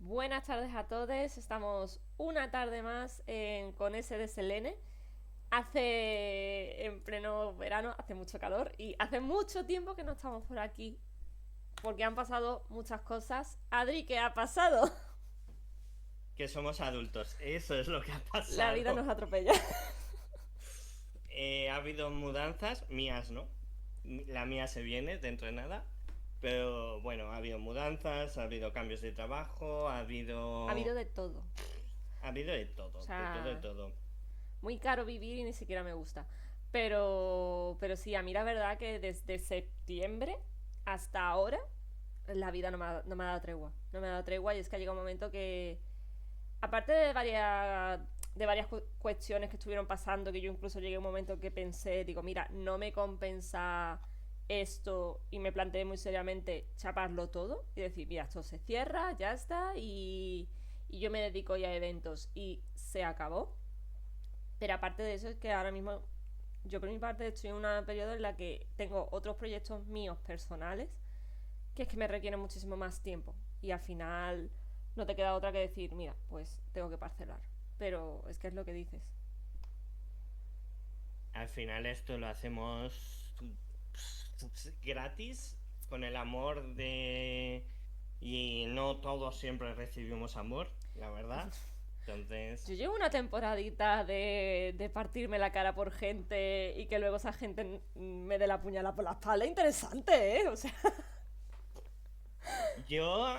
Buenas tardes a todos. Estamos una tarde más con ese de Selene. Hace en pleno verano, hace mucho calor y hace mucho tiempo que no estamos por aquí porque han pasado muchas cosas. Adri, ¿qué ha pasado? Que somos adultos. Eso es lo que ha La vida nos pasado. atropella. Ha habido mudanzas, mías no. La mía se viene dentro de nada. Pero bueno, ha habido mudanzas, ha habido cambios de trabajo, Ha habido ha de todo. habido de O todo, de todo, de sea, todo. muy caro vivir y ni siquiera me gusta. Pero sí, a mí la verdad que desde septiembre hasta ahora la vida no me ha dado tregua. No me ha dado tregua y es que ha llegado un momento que, aparte de varias cuestiones que estuvieron pasando, que yo incluso llegué a un momento que pensé, digo, mira, no me compensa esto y me planteé muy seriamente chaparlo todo y decir, mira, esto se cierra, ya está y yo me dedico ya a eventos y se acabó. Pero aparte de eso es que ahora mismo yo por mi parte estoy en un periodo en la que tengo otros proyectos míos personales que es que me requieren muchísimo más tiempo y al final no te queda otra que decir, mira, pues tengo que parcelar. Pero es que es lo que dices. Al final esto lo hacemos gratis, con el amor de... Y no todos siempre recibimos amor, la verdad. Yo Entonces, llevo una temporadita de partirme la cara por gente y que luego esa gente me dé la puñalada por la espalda. Interesante, ¿eh? O sea, Yo,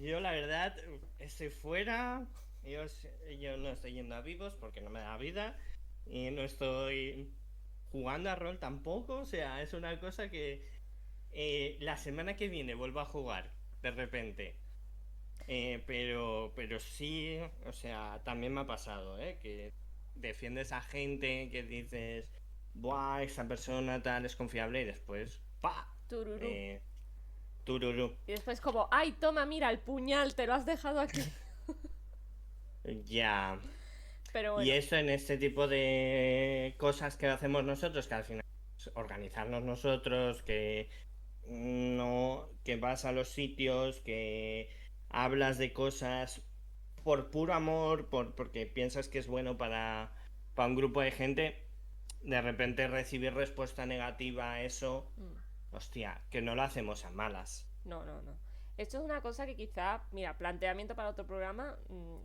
yo la verdad estoy fuera. Yo no estoy yendo a vivos porque no me da vida. Y no estoy jugando a rol tampoco. O sea, es una cosa que la semana que viene vuelvo a jugar de repente. Pero sí, o sea, también me ha pasado, ¿eh? Que defiendes a gente que dices, buah, esa persona tal es confiable y después, ¡pa! tururú. Eh, tururú. Y después como, ay, toma, mira, el puñal, te lo has dejado aquí. Ya. Pero Y bueno, eso en este tipo de cosas que hacemos nosotros, que al final es organizarnos nosotros, que no, que vas a los sitios, que hablas de cosas por puro amor, porque piensas que es bueno para un grupo de gente, de repente recibir respuesta negativa a eso, hostia, que no lo hacemos a malas. no, no, no. Esto es una cosa que quizá, mira, planteamiento para otro programa.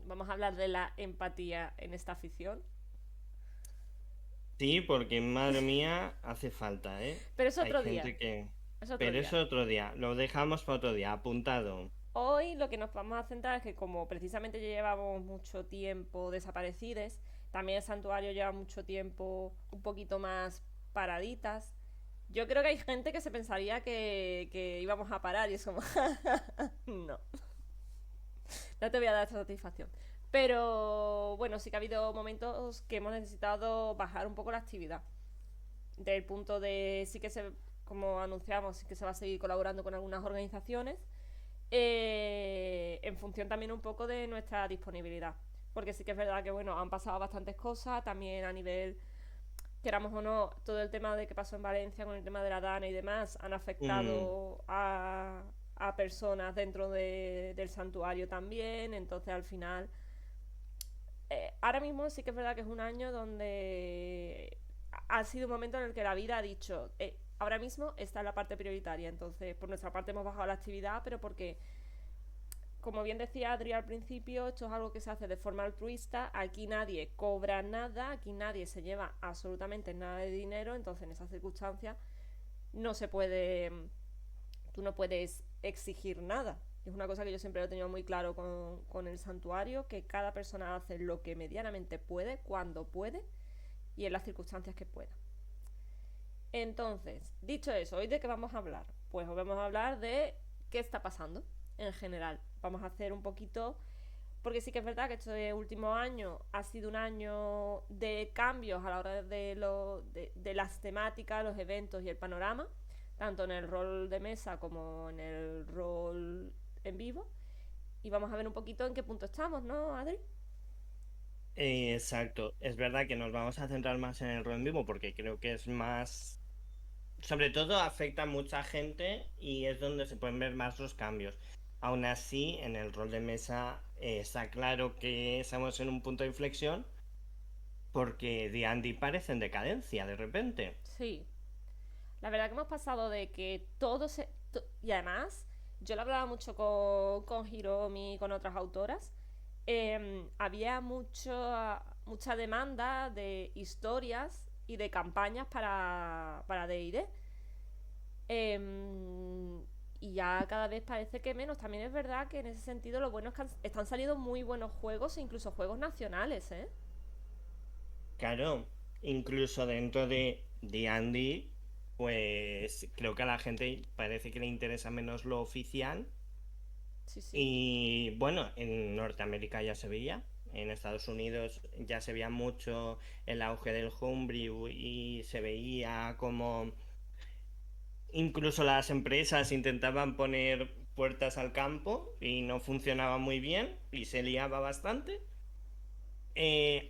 Vamos a hablar de la empatía en esta afición. Sí, porque madre mía, hace falta, ¿eh? Pero es Hay otro día. gente que... Es otro Pero día. eso otro día, lo dejamos para otro día, apuntado. Hoy lo que nos vamos a centrar es que como precisamente ya llevamos mucho tiempo desaparecidos, también el santuario lleva mucho tiempo un poquito más paraditas. Yo creo que hay gente que se pensaría que íbamos a parar y es como, no, no te voy a dar esta satisfacción. Pero bueno, sí que ha habido momentos que hemos necesitado bajar un poco la actividad. Del punto de sí que se, como anunciamos, sí que se va a seguir colaborando con algunas organizaciones en función también un poco de nuestra disponibilidad. Porque sí que es verdad que, bueno, han pasado bastantes cosas, también a nivel, queramos o no, todo el tema de que pasó en Valencia con el tema de la Dana y demás, han Mm, afectado a personas dentro del santuario también, entonces al final, ahora mismo sí que es verdad que es un año donde ha sido un momento en el que la vida ha dicho, ahora mismo está en la parte prioritaria, entonces por nuestra parte hemos bajado la actividad, pero porque como bien decía Adri al principio, esto es algo que se hace de forma altruista. Aquí nadie cobra nada, aquí nadie se lleva absolutamente nada de dinero. Entonces, en esas circunstancias, no se puede. Tú no puedes exigir nada. Es una cosa que yo siempre lo he tenido muy claro con el santuario: que cada persona hace lo que medianamente puede, cuando puede y en las circunstancias que pueda. Entonces, dicho eso, ¿hoy de qué vamos a hablar? Pues hoy vamos a hablar de qué está pasando en general. Vamos a hacer un poquito porque sí que es verdad que este último año ha sido un año de cambios a la hora de las temáticas, los eventos y el panorama, tanto en el rol de mesa como en el rol en vivo. Y vamos a ver un poquito en qué punto estamos, ¿no, Adri? exacto. Es verdad que nos vamos a centrar más en el rol en vivo porque creo que es más... Sobre todo afecta a mucha gente y es donde se pueden ver más los cambios. aún así, en el rol de mesa está claro que estamos en un punto de inflexión porque D&D parece en decadencia de repente. Sí. La verdad que hemos pasado de que todo se... y además, yo lo hablaba mucho con Hiromi y con otras autoras. Había mucha demanda de historias y de campañas para D&D. Y ya cada vez parece que menos. También es verdad que en ese sentido lo bueno es que están saliendo muy buenos juegos, incluso juegos nacionales, ¿eh? Claro, incluso dentro de D&D, pues creo que a la gente parece que le interesa menos lo oficial. Sí, sí. Y bueno, en Norteamérica ya se veía, en Estados Unidos ya se veía mucho el auge del homebrew y se veía como incluso las empresas intentaban poner puertas al campo y no funcionaba muy bien y se liaba bastante.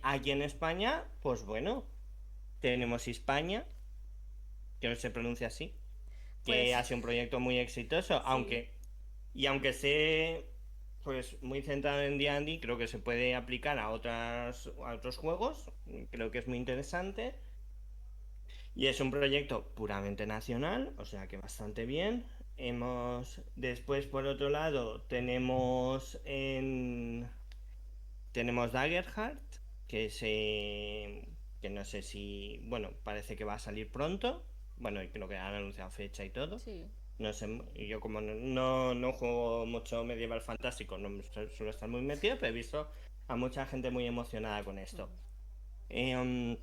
Aquí en España, pues bueno, tenemos Hispania, que se pronuncia así, que Pues ha sido un proyecto muy exitoso, sí. aunque esté pues muy centrado en D&D, creo que se puede aplicar a otros juegos, creo que es muy interesante. Y es un proyecto puramente nacional, o sea que bastante bien. Después por otro lado, tenemos Daggerheart, que no sé si, bueno, parece que va a salir pronto. Bueno, y creo que han anunciado fecha y todo. Sí. No sé, yo como no juego mucho medieval fantástico, no suelo estar muy metido, pero he visto a mucha gente muy emocionada con esto. Eh, um,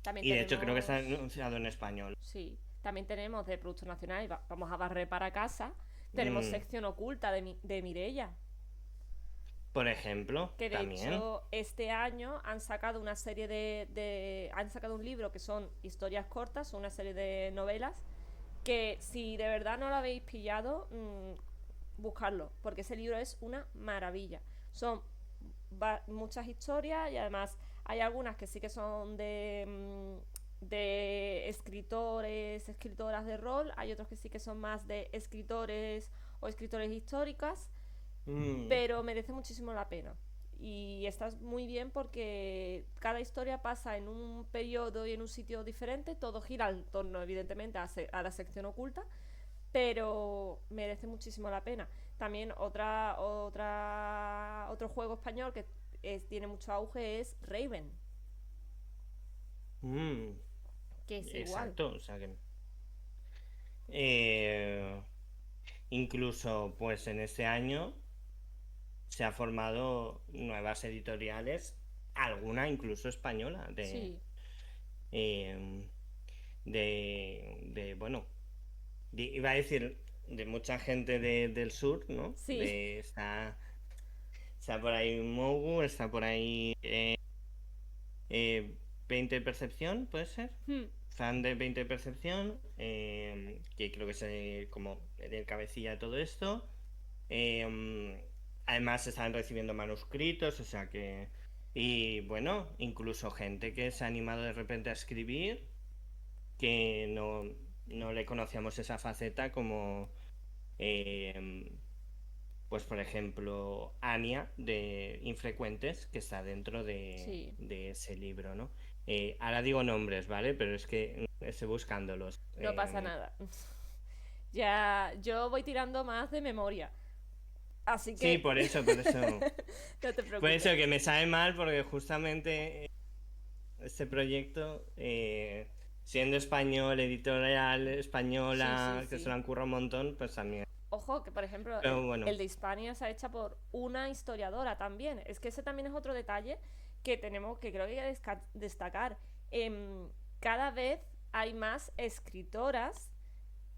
También y de hecho creo que está tenemos. anunciado en español. Sí. También tenemos de Producto Nacional, y vamos a barrer para casa. Tenemos Mm, sección oculta de Mirella. por ejemplo, Que de también. hecho este año han sacado una serie han sacado un libro que son historias cortas, una serie de novelas, que si de verdad no lo habéis pillado, buscarlo, porque ese libro es una maravilla. Son muchas historias y además hay algunas que sí que son de escritores, escritoras de rol, hay otros que sí que son más de escritores o escritores históricas, Mm, pero merece muchísimo la pena. Y está muy bien porque cada historia pasa en un periodo y en un sitio diferente, todo gira en torno evidentemente a la sección oculta, pero merece muchísimo la pena. También otro juego español que tiene mucho auge es Raven, mm, que es igual. exacto, o sea que... eh, incluso pues en este año se ha formado nuevas editoriales, alguna incluso española, Sí, eh, bueno, iba a decir de mucha gente del sur, ¿no? sí. Está por ahí Mogu, está por ahí 20 Percepción, ¿puede ser? Hmm. Fan de 20 Percepción, que creo que es como el cabecilla de todo esto. Además están recibiendo manuscritos, o sea que... Y bueno, incluso gente que se ha animado de repente a escribir, que no le conocíamos esa faceta como... eh, pues por ejemplo, Anya de Infrecuentes, que está dentro Sí, de ese libro, ¿no? Ahora digo nombres, ¿vale? Pero es que estoy buscándolos. no pasa nada. Ya, yo voy tirando más de memoria. Así Sí, que por eso. no te Por eso preocupes. que me sabe mal, porque justamente este proyecto, siendo español, editorial Sí, sí, española, que se sí. lo han currado un montón, pues también. Ojo, que por ejemplo, Pero bueno. el de Hispania se ha hecho por una historiadora también. Es que ese también es otro detalle que tenemos, que creo que hay que destacar. Cada vez hay más escritoras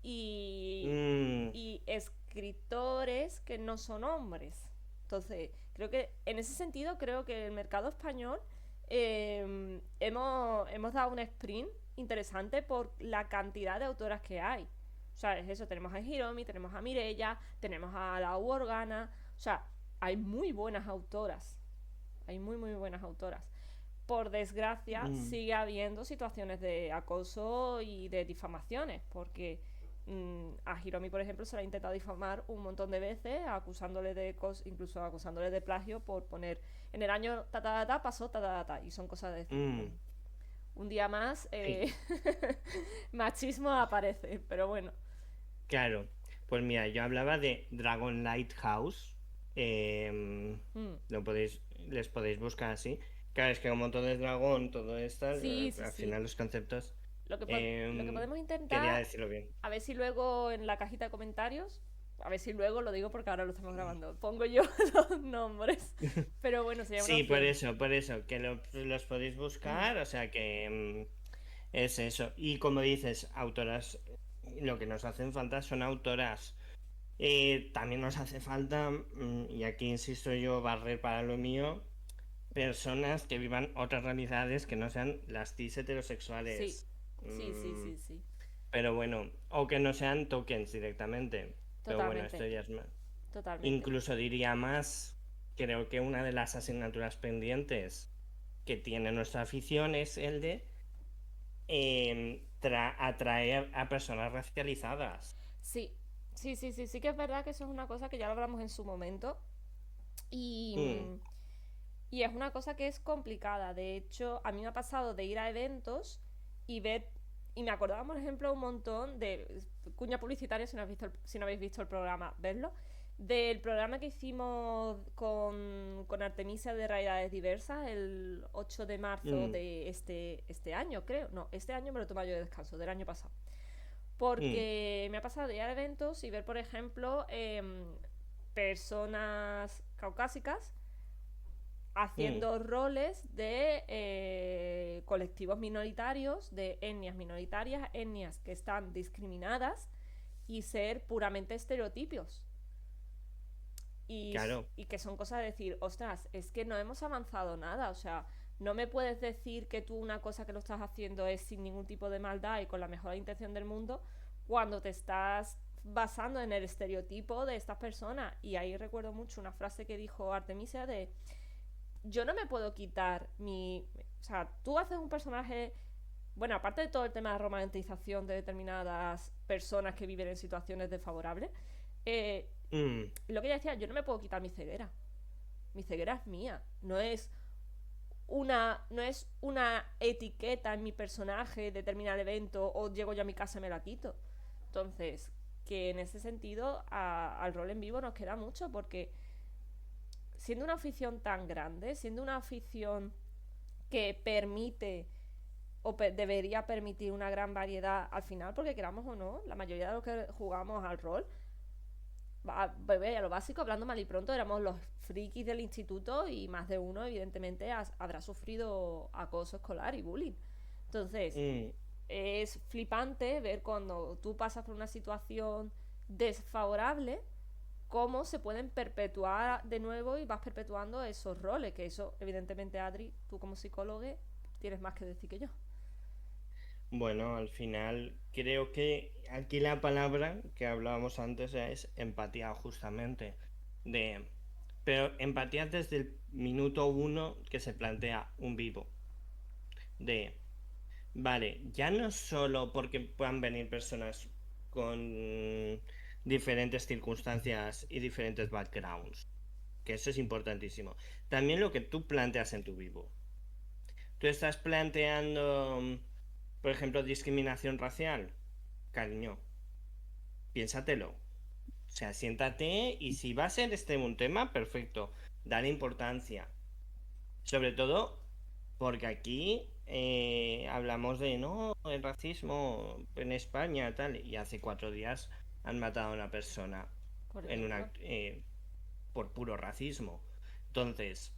y, mm, y escritores que no son hombres. Entonces, creo que en ese sentido, creo que el mercado español hemos dado un sprint interesante por la cantidad de autoras que hay. O sea, es eso, tenemos a Hiromi, tenemos a Mirella, tenemos a la Organa. O sea, hay muy buenas autoras. Hay muy, muy buenas autoras. Por desgracia, mm, sigue habiendo situaciones de acoso y de difamaciones, porque A Hiromi, por ejemplo, se le ha intentado difamar un montón de veces, acusándole de incluso acusándole de plagio por poner en el año ta ta ta, ta pasó ta ta ta, ta, y son cosas de decir, Mm, bueno, un día más sí, machismo aparece, pero bueno. claro. Pues mira, yo hablaba de Dragon Lighthouse. em, Mm. les podéis buscar así. Claro, es que como todo es dragón, todo esto, Sí, sí, al sí. final los conceptos. Lo que podemos Quería intentar, decirlo bien. a ver si luego en la cajita de comentarios, a ver si luego lo digo porque ahora lo estamos grabando, pongo yo los nombres. Pero bueno, sería una Sí, opción. por eso, que los podéis Mm. buscar, o sea que es eso. Y como dices, autoras, lo que nos hacen falta son autoras. También nos hace falta, y aquí insisto yo, barrer para lo mío, personas que vivan otras realidades que no sean las cis Sí, heterosexuales. sí, sí, Mm, sí, sí. pero bueno, o que no sean tokens directamente. Pero bueno, esto Totalmente, ya es más. totalmente. Incluso diría más, creo que una de las asignaturas pendientes que tiene nuestra afición es el de atraer a personas racializadas. Sí, sí, sí, sí, sí que es verdad que eso es una cosa que ya lo hablamos en su momento y, Mm, y es una cosa que es complicada. De hecho, a mí me ha pasado de ir a eventos y ver, y me acordaba, por ejemplo, un montón de, cuña publicitaria si no, si no habéis visto el programa, verlo, del programa que hicimos con Artemisia de Realidades Diversas el 8 de marzo mm, de este año, creo. No, este año me lo tomo yo de descanso, del año pasado. mm, Porque me ha pasado de ir a eventos y ver, por ejemplo, personas caucásicas mm. haciendo roles de colectivos minoritarios, de etnias minoritarias, etnias que están discriminadas y ser puramente estereotipos. Claro. Y que son cosas de decir, ostras, es que no hemos avanzado nada, o sea, no me puedes decir que tú una cosa que lo estás haciendo es sin ningún tipo de maldad y con la mejor intención del mundo cuando te estás basando en el estereotipo de estas personas. Y ahí recuerdo mucho una frase que dijo Artemisia de, yo no me puedo quitar mi... O sea, tú haces un personaje... Bueno, aparte de todo el tema de romantización de determinadas personas que viven en situaciones desfavorables, eh, Mm, lo que ella decía, yo no me puedo quitar mi ceguera. Mi ceguera es mía. No es una etiqueta en mi personaje de terminar el evento o llego yo a mi casa y me la quito. Entonces, que en ese sentido al rol en vivo nos queda mucho porque siendo una afición tan grande, siendo una afición que permite o debería permitir una gran variedad al final, porque queramos o no, la mayoría de los que jugamos al rol a lo básico, hablando mal y pronto, éramos los frikis del instituto y más de uno, evidentemente, habrá sufrido acoso escolar y bullying. Entonces, mm. es flipante ver cuando tú pasas por una situación desfavorable, cómo se pueden perpetuar de nuevo y vas perpetuando esos roles, que eso, evidentemente, Adri, tú como psicólogo, tienes más que decir que yo. Bueno, al final creo que aquí la palabra que hablábamos antes es empatía, justamente. De, pero empatía desde el minuto uno que se plantea un vivo. De, vale, ya no solo porque puedan venir personas con diferentes circunstancias y diferentes backgrounds, que eso es importantísimo. También lo que tú planteas en tu vivo. Tú estás planteando, por ejemplo, discriminación racial. Cariño, piénsatelo. O sea, siéntate y si va a ser este un tema, perfecto. Dale importancia. Sobre todo porque aquí hablamos de no, el racismo en España, tal. Y hace 4 días han matado a una persona Por en ejemplo. por puro racismo. Entonces,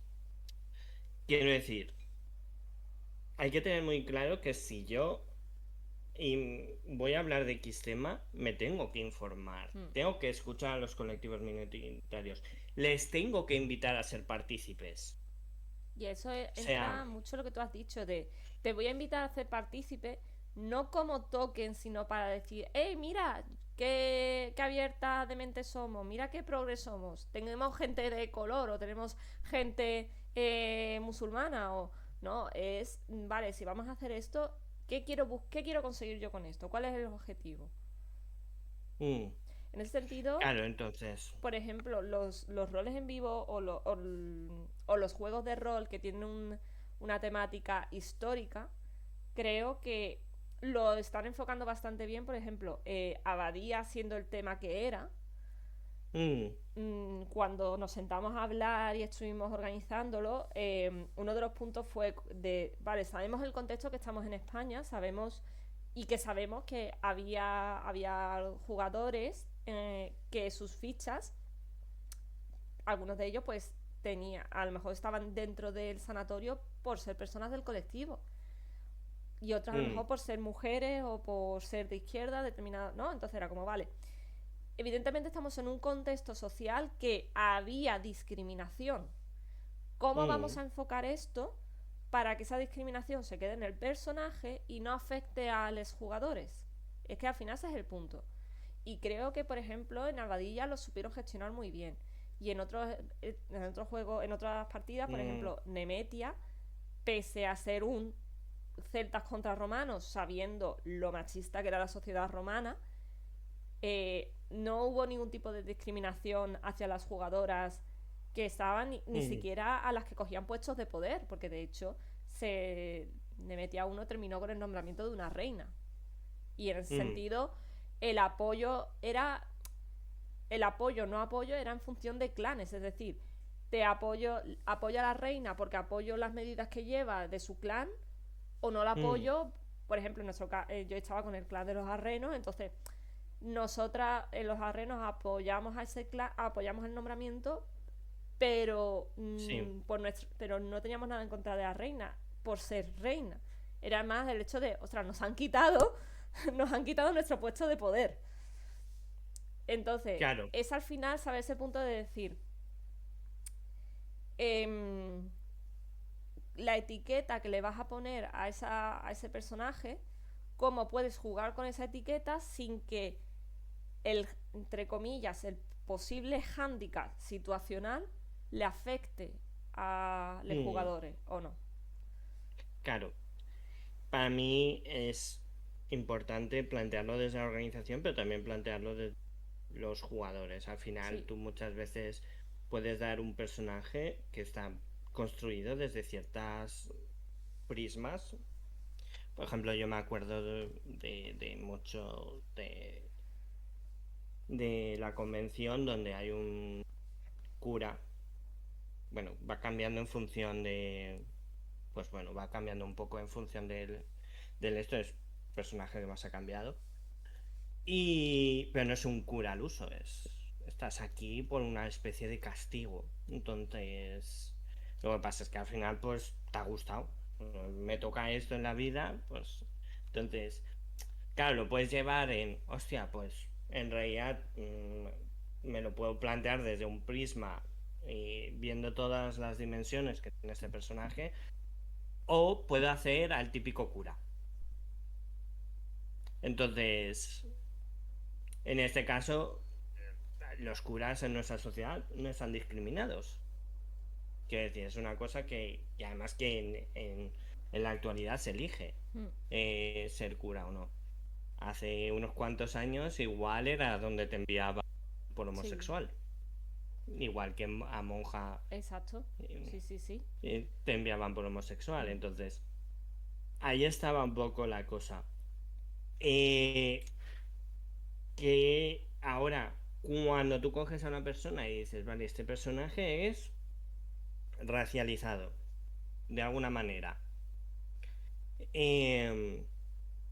quiero decir, hay que tener muy claro que si yo voy a hablar de X tema, me tengo que informar, Hmm. tengo que escuchar a los colectivos minoritarios, les tengo que invitar a ser partícipes. Y eso O sea, entra mucho lo que tú has dicho de te voy a invitar a ser partícipe, no como token, sino para decir, hey, mira, qué abierta de mente somos, mira qué progres somos, tenemos gente de color o tenemos gente musulmana o no, es, vale, si vamos a hacer esto, ¿qué quiero conseguir yo con esto? ¿Cuál es el objetivo? Mm. En ese sentido, Claro, entonces. por ejemplo, los roles en vivo o los juegos de rol que tienen una temática histórica, creo que lo están enfocando bastante bien. Por ejemplo, Abadía siendo el tema que era, Mm, cuando nos sentamos a hablar y estuvimos organizándolo, uno de los puntos fue vale, sabemos el contexto que estamos en España, sabemos y que sabemos que había jugadores que sus fichas, algunos de ellos pues a lo mejor estaban dentro del sanatorio por ser personas del colectivo y otras a lo mm, mejor por ser mujeres o por ser de izquierda, determinada, ¿no? Entonces era como, vale, evidentemente estamos en un contexto social que había discriminación. ¿Cómo vamos mm, a enfocar esto para que esa discriminación se quede en el personaje y no afecte a los jugadores? Es que al final ese es el punto. Y creo que, por ejemplo, en Albadilla lo supieron gestionar muy bien. Y en otros juegos, en otras partidas, por mm, ejemplo, Nemetia, pese a ser un celtas contra romanos, sabiendo lo machista que era la sociedad romana, no hubo ningún tipo de discriminación hacia las jugadoras que estaban, ni mm, siquiera a las que cogían puestos de poder, porque de hecho Nemetia 1 terminó con el nombramiento de una reina. Y en ese mm, sentido, el apoyo no apoyo era en función de clanes, es decir, apoyo a la reina porque apoyo las medidas que lleva de su clan, o no la mm, apoyo. Por ejemplo, yo estaba con el clan de los arrenos, entonces nosotras en los arrenos apoyamos a ese clan, apoyamos el nombramiento, pero, sí, pero no teníamos nada en contra de la reina por ser reina. Era más el hecho de, ostras, nos han quitado nuestro puesto de poder. Entonces, claro. es al final saber ese punto de decir, em, la etiqueta que le vas a poner a ese personaje, cómo puedes jugar con esa etiqueta sin que entre comillas, el posible hándicap situacional le afecte a los Mm, jugadores o no. claro. Para mí es importante plantearlo desde la organización, pero también plantearlo desde los jugadores. Al final, Sí. tú muchas veces puedes dar un personaje que está construido desde ciertas prismas. Por ejemplo, yo me acuerdo de mucho de la convención donde hay un cura. Bueno, va cambiando en función de. Pues bueno, va cambiando un poco en función del esto. Es personaje que más ha cambiado. Pero no es un cura al uso, estás aquí por una especie de castigo. Entonces, lo que pasa es que al final, pues, te ha gustado. Me toca esto en la vida, pues. Entonces, claro, lo puedes llevar hostia, pues, en realidad me lo puedo plantear desde un prisma y viendo todas las dimensiones que tiene este personaje, o puedo hacer al típico cura. Entonces, en este caso, los curas en nuestra sociedad no están discriminados. Quiero decir, es una cosa que, y además que en la actualidad se elige Mm. ser cura o no. Hace unos cuantos años igual era donde te enviaban por Sí, homosexual. Igual que a monja exacto. Sí, sí, sí. te enviaban por homosexual. Mm. Entonces, ahí estaba un poco la cosa. Eh, que ahora, cuando tú coges a una persona y dices, vale, este personaje es racializado, de alguna manera. Eh,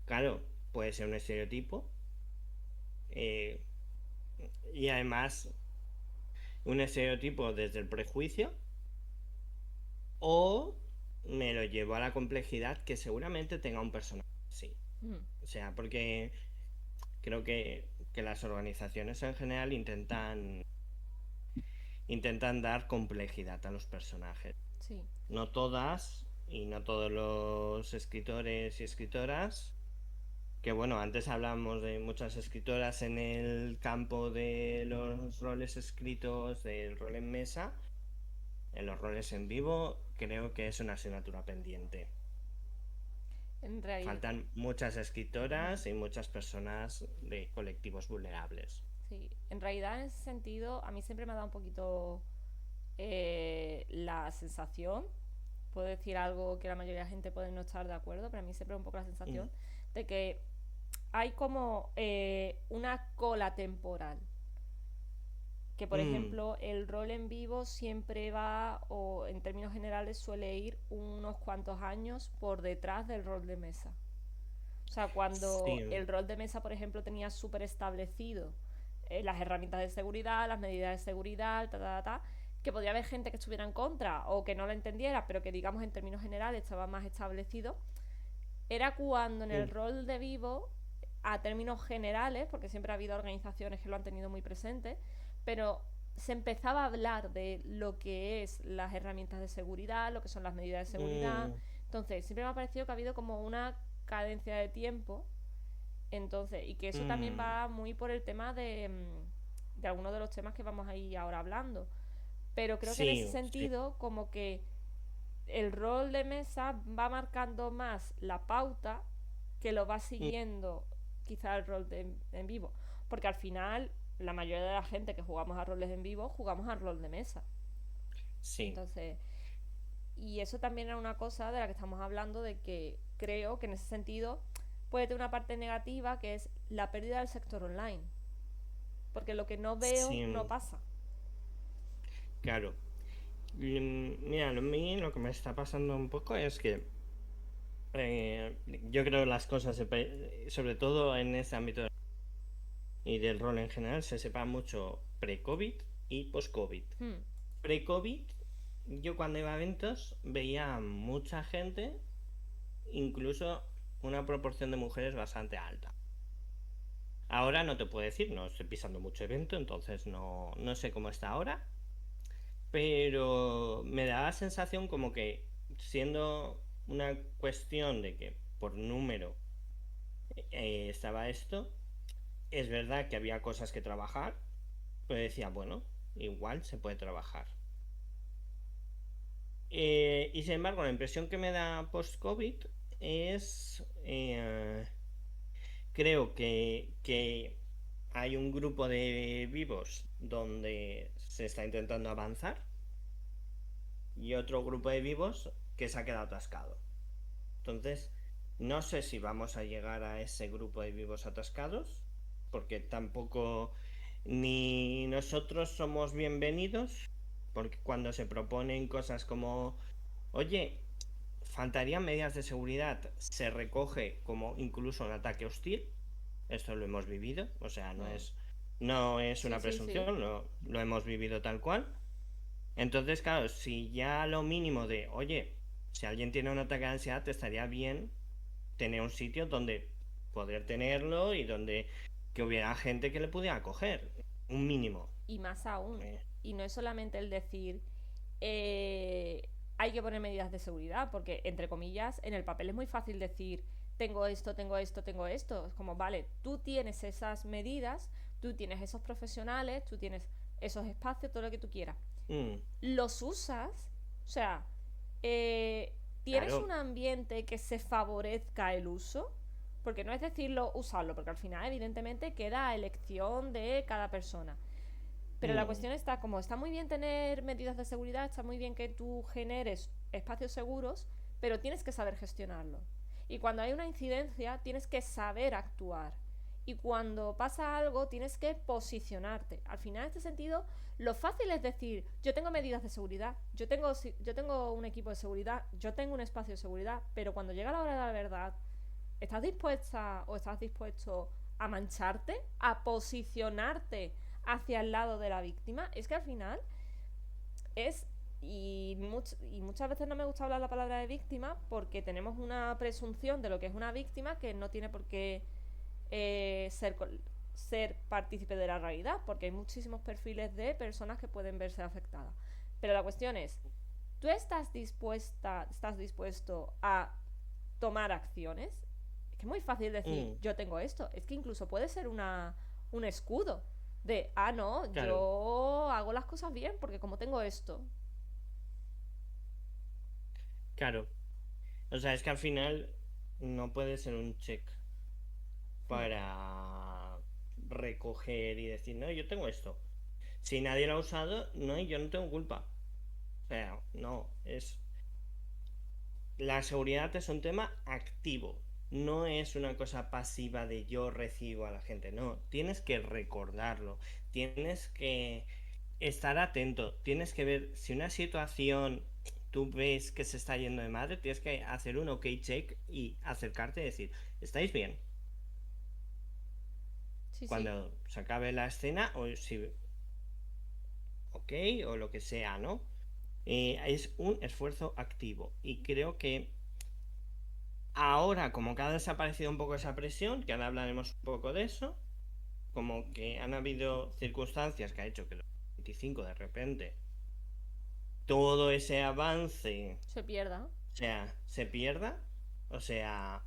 claro, puede ser un estereotipo. eh, y además, un estereotipo desde el prejuicio. O me lo llevo a la complejidad que seguramente tenga un personaje. Sí. Mm. O sea, porque creo que las organizaciones en general intentan dar complejidad a los personajes. Sí. No todas y no todos los escritores y escritoras, que bueno, antes hablamos de muchas escritoras en el campo de los roles escritos, del rol en mesa, en los roles en vivo, creo que es una asignatura pendiente. En realidad, Faltan muchas escritoras y muchas personas de colectivos vulnerables. sí. En realidad, en ese sentido, a mí siempre me ha dado un poquito la sensación, puedo decir algo que la mayoría de la gente puede no estar de acuerdo, pero a mí siempre un poco la Mm, sensación de que hay como una cola temporal. Que por mm, ejemplo el rol en vivo siempre va, o en términos generales suele ir unos cuantos años por detrás del rol de mesa. O sea, cuando sí. el rol de mesa, por ejemplo, tenía súper establecido las herramientas de seguridad, las medidas de seguridad, que podría haber gente que estuviera en contra o que no lo entendiera, pero que digamos en términos generales estaba más establecido, era cuando en el Mm, rol de vivo, a términos generales, porque siempre ha habido organizaciones que lo han tenido muy presente, pero se empezaba a hablar de lo que es las herramientas de seguridad, lo que son las medidas de seguridad. mm, Entonces, siempre me ha parecido que ha habido como una cadencia de tiempo. Entonces, y que eso también mm, va muy por el tema de algunos de los temas que vamos a ir ahora hablando. Pero creo que en ese sí, sí. sentido, como que el rol de mesa va marcando más la pauta que lo va Mm, siguiendo quizá el rol en vivo. Porque al final, la mayoría de la gente que jugamos a roles en vivo, jugamos al rol de mesa. sí. Entonces, y eso también era una cosa de la que estamos hablando, de que creo que en ese sentido puede tener una parte negativa, que es la pérdida del sector online. Porque lo que no veo no Sí, pasa. claro. Mira, a mí lo que me está pasando un poco es que yo creo que las cosas, sobre todo en este ámbito y del rol en general, se sepa mucho pre-COVID y post-COVID. Hmm. Pre-COVID, yo cuando iba a eventos veía mucha gente, incluso una proporción de mujeres bastante alta. Ahora no te puedo decir, no estoy pisando mucho evento, entonces no sé cómo está ahora, pero me da la sensación como que siendo una cuestión de que por número estaba esto, es verdad que había cosas que trabajar, pero decía, bueno, igual se puede trabajar. Y sin embargo, la impresión que me da post-COVID es, creo que hay un grupo de vivos donde se está intentando avanzar y otro grupo de vivos que se ha quedado atascado. Entonces, no sé si vamos a llegar a ese grupo de vivos atascados, porque tampoco ni nosotros somos bienvenidos, porque cuando se proponen cosas como, oye, faltarían medidas de seguridad, se recoge como incluso un ataque hostil. Esto lo hemos vivido, o sea, Hmm. no es Sí, una sí, sí. presunción, lo hemos vivido tal cual. Entonces, claro, si ya lo mínimo de, oye, si alguien tiene un ataque de ansiedad, te estaría bien tener un sitio donde poder tenerlo y donde que hubiera gente que le pudiera acoger. Un mínimo. Y más aún. Eh, Y no es solamente el decir, hay que poner medidas de seguridad, porque, entre comillas, en el papel es muy fácil decir, tengo esto, tengo esto, tengo esto. Es como, vale, tú tienes esas medidas, tú tienes esos profesionales, tú tienes esos espacios, todo lo que tú quieras. mm, Los usas, o sea, eh, tienes un claro. ambiente que se favorezca el uso, porque no es decirlo usarlo, porque al final evidentemente queda a elección de cada persona. Pero la Mm, cuestión está, como está muy bien tener medidas de seguridad, está muy bien que tú generes espacios seguros, pero tienes que saber gestionarlo. Y cuando hay una incidencia, tienes que saber actuar. Y cuando pasa algo, tienes que posicionarte. Al final, en este sentido, lo fácil es decir, yo tengo medidas de seguridad, yo tengo un equipo de seguridad, yo tengo un espacio de seguridad, pero cuando llega la hora de la verdad, ¿estás dispuesta o estás dispuesto a mancharte, a posicionarte hacia el lado de la víctima? Es que al final es, y muchas veces no me gusta hablar la palabra de víctima porque tenemos una presunción de lo que es una víctima que no tiene por qué ser, ser partícipe de la realidad, porque hay muchísimos perfiles de personas que pueden verse afectadas. Pero la cuestión es, ¿tú estás dispuesto a tomar acciones? Es que es muy fácil decir, mm, yo tengo esto. Es que incluso puede ser un escudo de, ah, no, claro, yo hago las cosas bien porque como tengo esto. claro. O sea, es que al final. no puede ser un check Hmm. para recoger y decir, no, yo tengo esto. Si nadie lo ha usado, no, yo no tengo culpa. O sea, no, es... La seguridad es un tema activo, no es una cosa pasiva de yo recibo a la gente, no, tienes que recordarlo, tienes que estar atento, tienes que ver si una situación tú ves que se está yendo de madre, tienes que hacer un ok check y acercarte y decir, ¿estáis bien? Sí, sí. Cuando se acabe la escena o si ok o lo que sea, ¿no? Es un esfuerzo activo y creo que ahora, como que ha desaparecido un poco esa presión, que ahora hablaremos un poco de eso, como que han habido circunstancias que ha hecho que los 25 de repente todo ese avance, Se pierda. o sea, se pierda, o sea,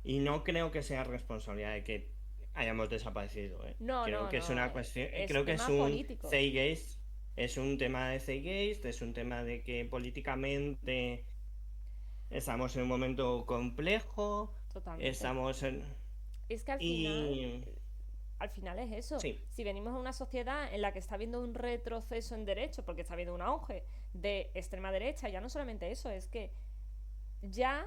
y no creo que sea responsabilidad de que hayamos desaparecido, ¿eh? No, Creo no, que es no. una cuestión, Es creo que es tema un político. Zeitgeist, es un tema de Zeitgeist, es un tema de que políticamente estamos en un momento complejo, Totalmente. estamos en... Es que Y... al final es eso. Sí. Si venimos a una sociedad en la que está habiendo un retroceso en derechos, porque está habiendo un auge de extrema derecha, ya no solamente eso, es que ya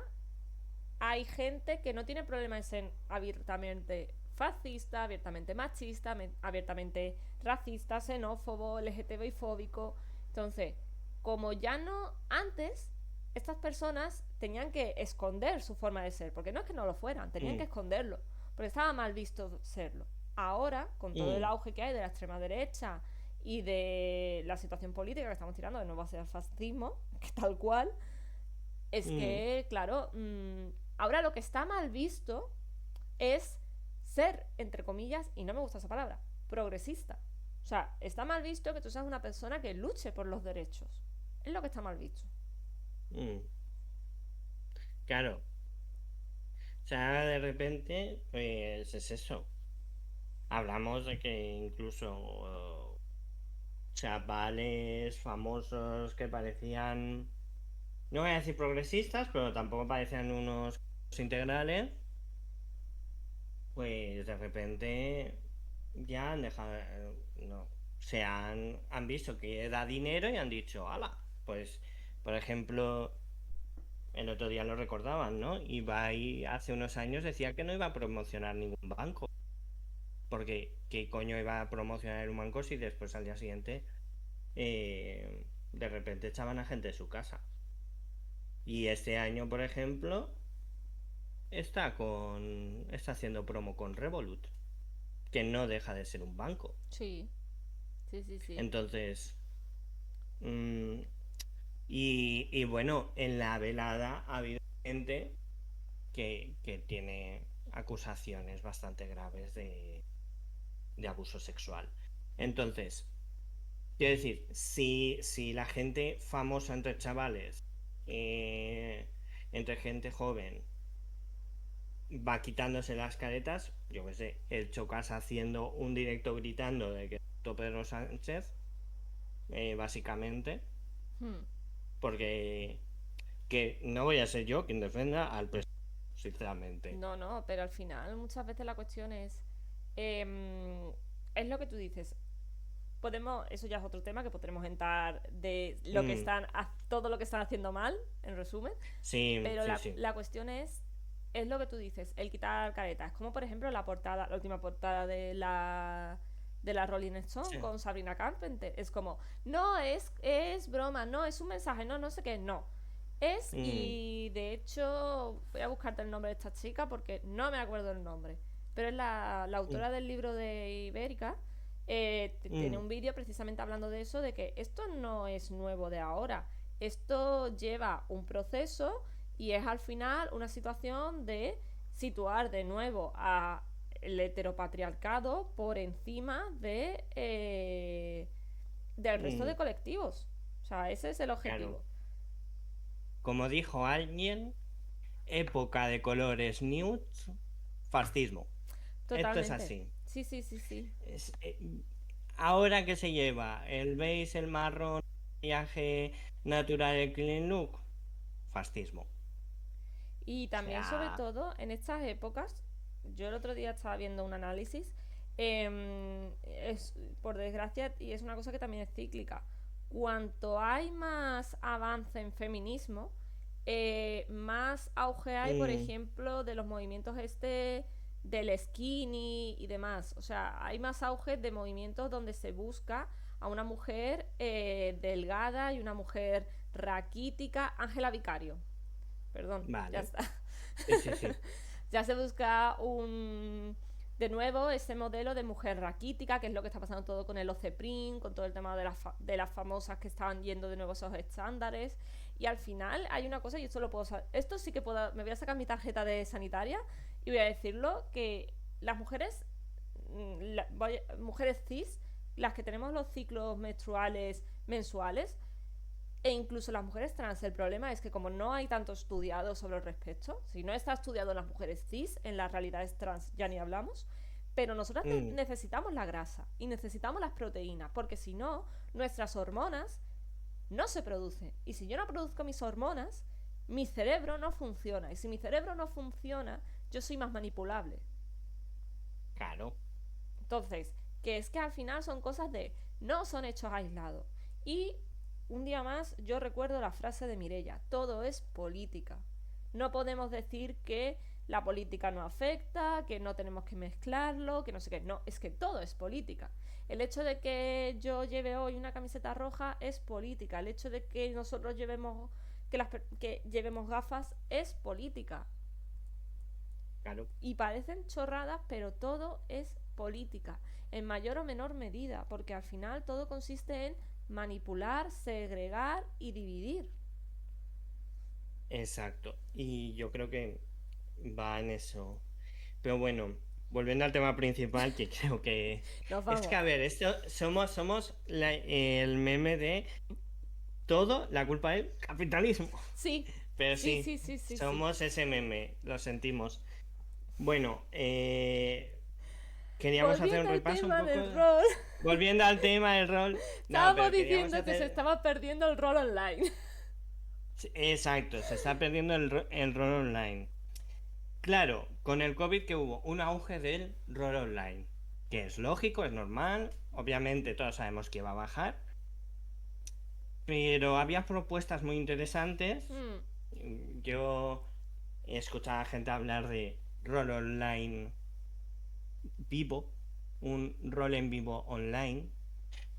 hay gente que no tiene problema en ser abiertamente fascista, abiertamente machista, abiertamente racista, xenófobo, LGTBI fóbico. Entonces, como ya no antes, estas personas tenían que esconder su forma de ser, porque no es que no lo fueran, tenían que Mm, esconderlo, porque estaba mal visto serlo. Ahora, con todo el mm, auge que hay de la extrema derecha y de la situación política que estamos tirando de nuevo hacia el fascismo, que tal cual, es mm, que, claro, ahora lo que está mal visto es ser, entre comillas, y no me gusta esa palabra, progresista. O sea, está mal visto que tú seas una persona que luche por los derechos. Es lo que está mal visto. mm. Claro. O sea, de repente, pues es eso. Hablamos de que incluso chavales famosos que parecían, no voy a decir progresistas, pero tampoco parecían unos integrales, pues de repente ya han dejado, no, han visto que da dinero y han dicho, ala, pues, por ejemplo, el otro día lo recordaban, ¿no? Ibai hace unos años decía que no iba a promocionar ningún banco. Porque ¿qué coño iba a promocionar un banco si después al día siguiente de repente echaban a gente de su casa? Y este año, por ejemplo, está haciendo promo con Revolut, que no deja de ser un banco. Sí, sí, sí, sí. Entonces, mm, y bueno, en la velada ha habido gente que tiene acusaciones bastante graves de abuso sexual. Entonces, quiero decir, si la gente famosa entre chavales, eh, entre gente joven, va quitándose las caretas, yo qué sé, el Chocas haciendo un directo gritando de que es Pedro Sánchez, básicamente, Hmm. porque que no voy a ser yo quien defenda al presidente, sinceramente. No, no, pero al final muchas veces la cuestión em, es lo que tú dices. Podemos, eso ya es otro tema que podremos entrar de lo que Mm, están, todo lo que están haciendo mal, en resumen. sí, Pero sí, sí. la cuestión es lo que tú dices, el quitar caretas. Como por ejemplo la portada, la última portada de la Rolling Stone Sí. con Sabrina Carpenter. Es como, no, es broma, no, es un mensaje, no, no sé qué, no. Es, Mm, y de hecho, voy a buscarte el nombre de esta chica porque no me acuerdo el nombre. Pero es la mm, autora del libro de Ibérica. Tiene mm, un vídeo precisamente hablando de eso, de que esto no es nuevo de ahora. Esto lleva un proceso y es al final una situación de situar de nuevo a el heteropatriarcado por encima del resto mm, de colectivos. O sea, ese es el claro. objetivo. Como dijo alguien, época de colores nudes, fascismo. Esto es Totalmente. así. Sí, sí, sí, sí. Es, ahora que se lleva el beige, el marrón, el viaje natural, el clean look, fascismo. Y O también, sobre sea, todo, en estas épocas, yo el otro día estaba viendo un análisis, es, por desgracia, y es una cosa que también es cíclica, cuanto hay más avance en feminismo, más auge hay, por mm, ejemplo, de los movimientos del skinny y demás. O sea, hay más auge de movimientos donde se busca a una mujer delgada y una mujer raquítica. Ángela Vicario. Perdón, ya vale. está. Sí, sí, sí. Ya se busca un... De nuevo, ese modelo de mujer raquítica, que es lo que está pasando todo con el Oceprin, con todo el tema de las famosas que estaban yendo de nuevo esos estándares. Y al final hay una cosa, y esto lo puedo saber. Esto sí que puedo. Me voy a sacar mi tarjeta de sanitaria y voy a decirlo: que las mujeres, mujeres cis, las que tenemos los ciclos menstruales mensuales, e incluso las mujeres trans, el problema es que como no hay tanto estudiado sobre el respecto, si no está estudiado en las mujeres cis, en las realidades trans ya ni hablamos, pero nosotras Mm, necesitamos la grasa y necesitamos las proteínas, porque si no, nuestras hormonas no se producen. Y si yo no produzco mis hormonas, mi cerebro no funciona. Y si mi cerebro no funciona, yo soy más manipulable. claro. Entonces, que es que al final son cosas de... no son hechos aislados. Y un día más yo recuerdo la frase de Mirella: todo es política. No podemos decir que la política no afecta, que no tenemos que mezclarlo, que no sé qué. No, es que todo es política. El hecho de que yo lleve hoy una camiseta roja es política. El hecho de que nosotros llevemos que llevemos gafas es política. Claro. Y parecen chorradas, pero todo es política, en mayor o menor medida, porque al final todo consiste en manipular, segregar y dividir. Exacto. Y yo creo que va en eso. Pero bueno, volviendo al tema principal, que creo que... Nos Es que, vamos. a ver, esto somos el meme de todo, la culpa del capitalismo. Sí, Pero sí, sí, sí, sí, sí, sí. somos ese meme, lo sentimos. Bueno, queríamos hacer Volviendo un al repaso un tema poco. del rol, Volviendo al tema del rol. No, estábamos pero queríamos diciendo que se hacer. estaba perdiendo el rol online. Sí, exacto, se está perdiendo el rol online. Claro, con el COVID que hubo un auge del rol online. Que es lógico, es normal. Obviamente todos sabemos que va a bajar. Pero había propuestas muy interesantes. Hmm, Yo he escuchado a gente hablar de rol online vivo, un rol en vivo online,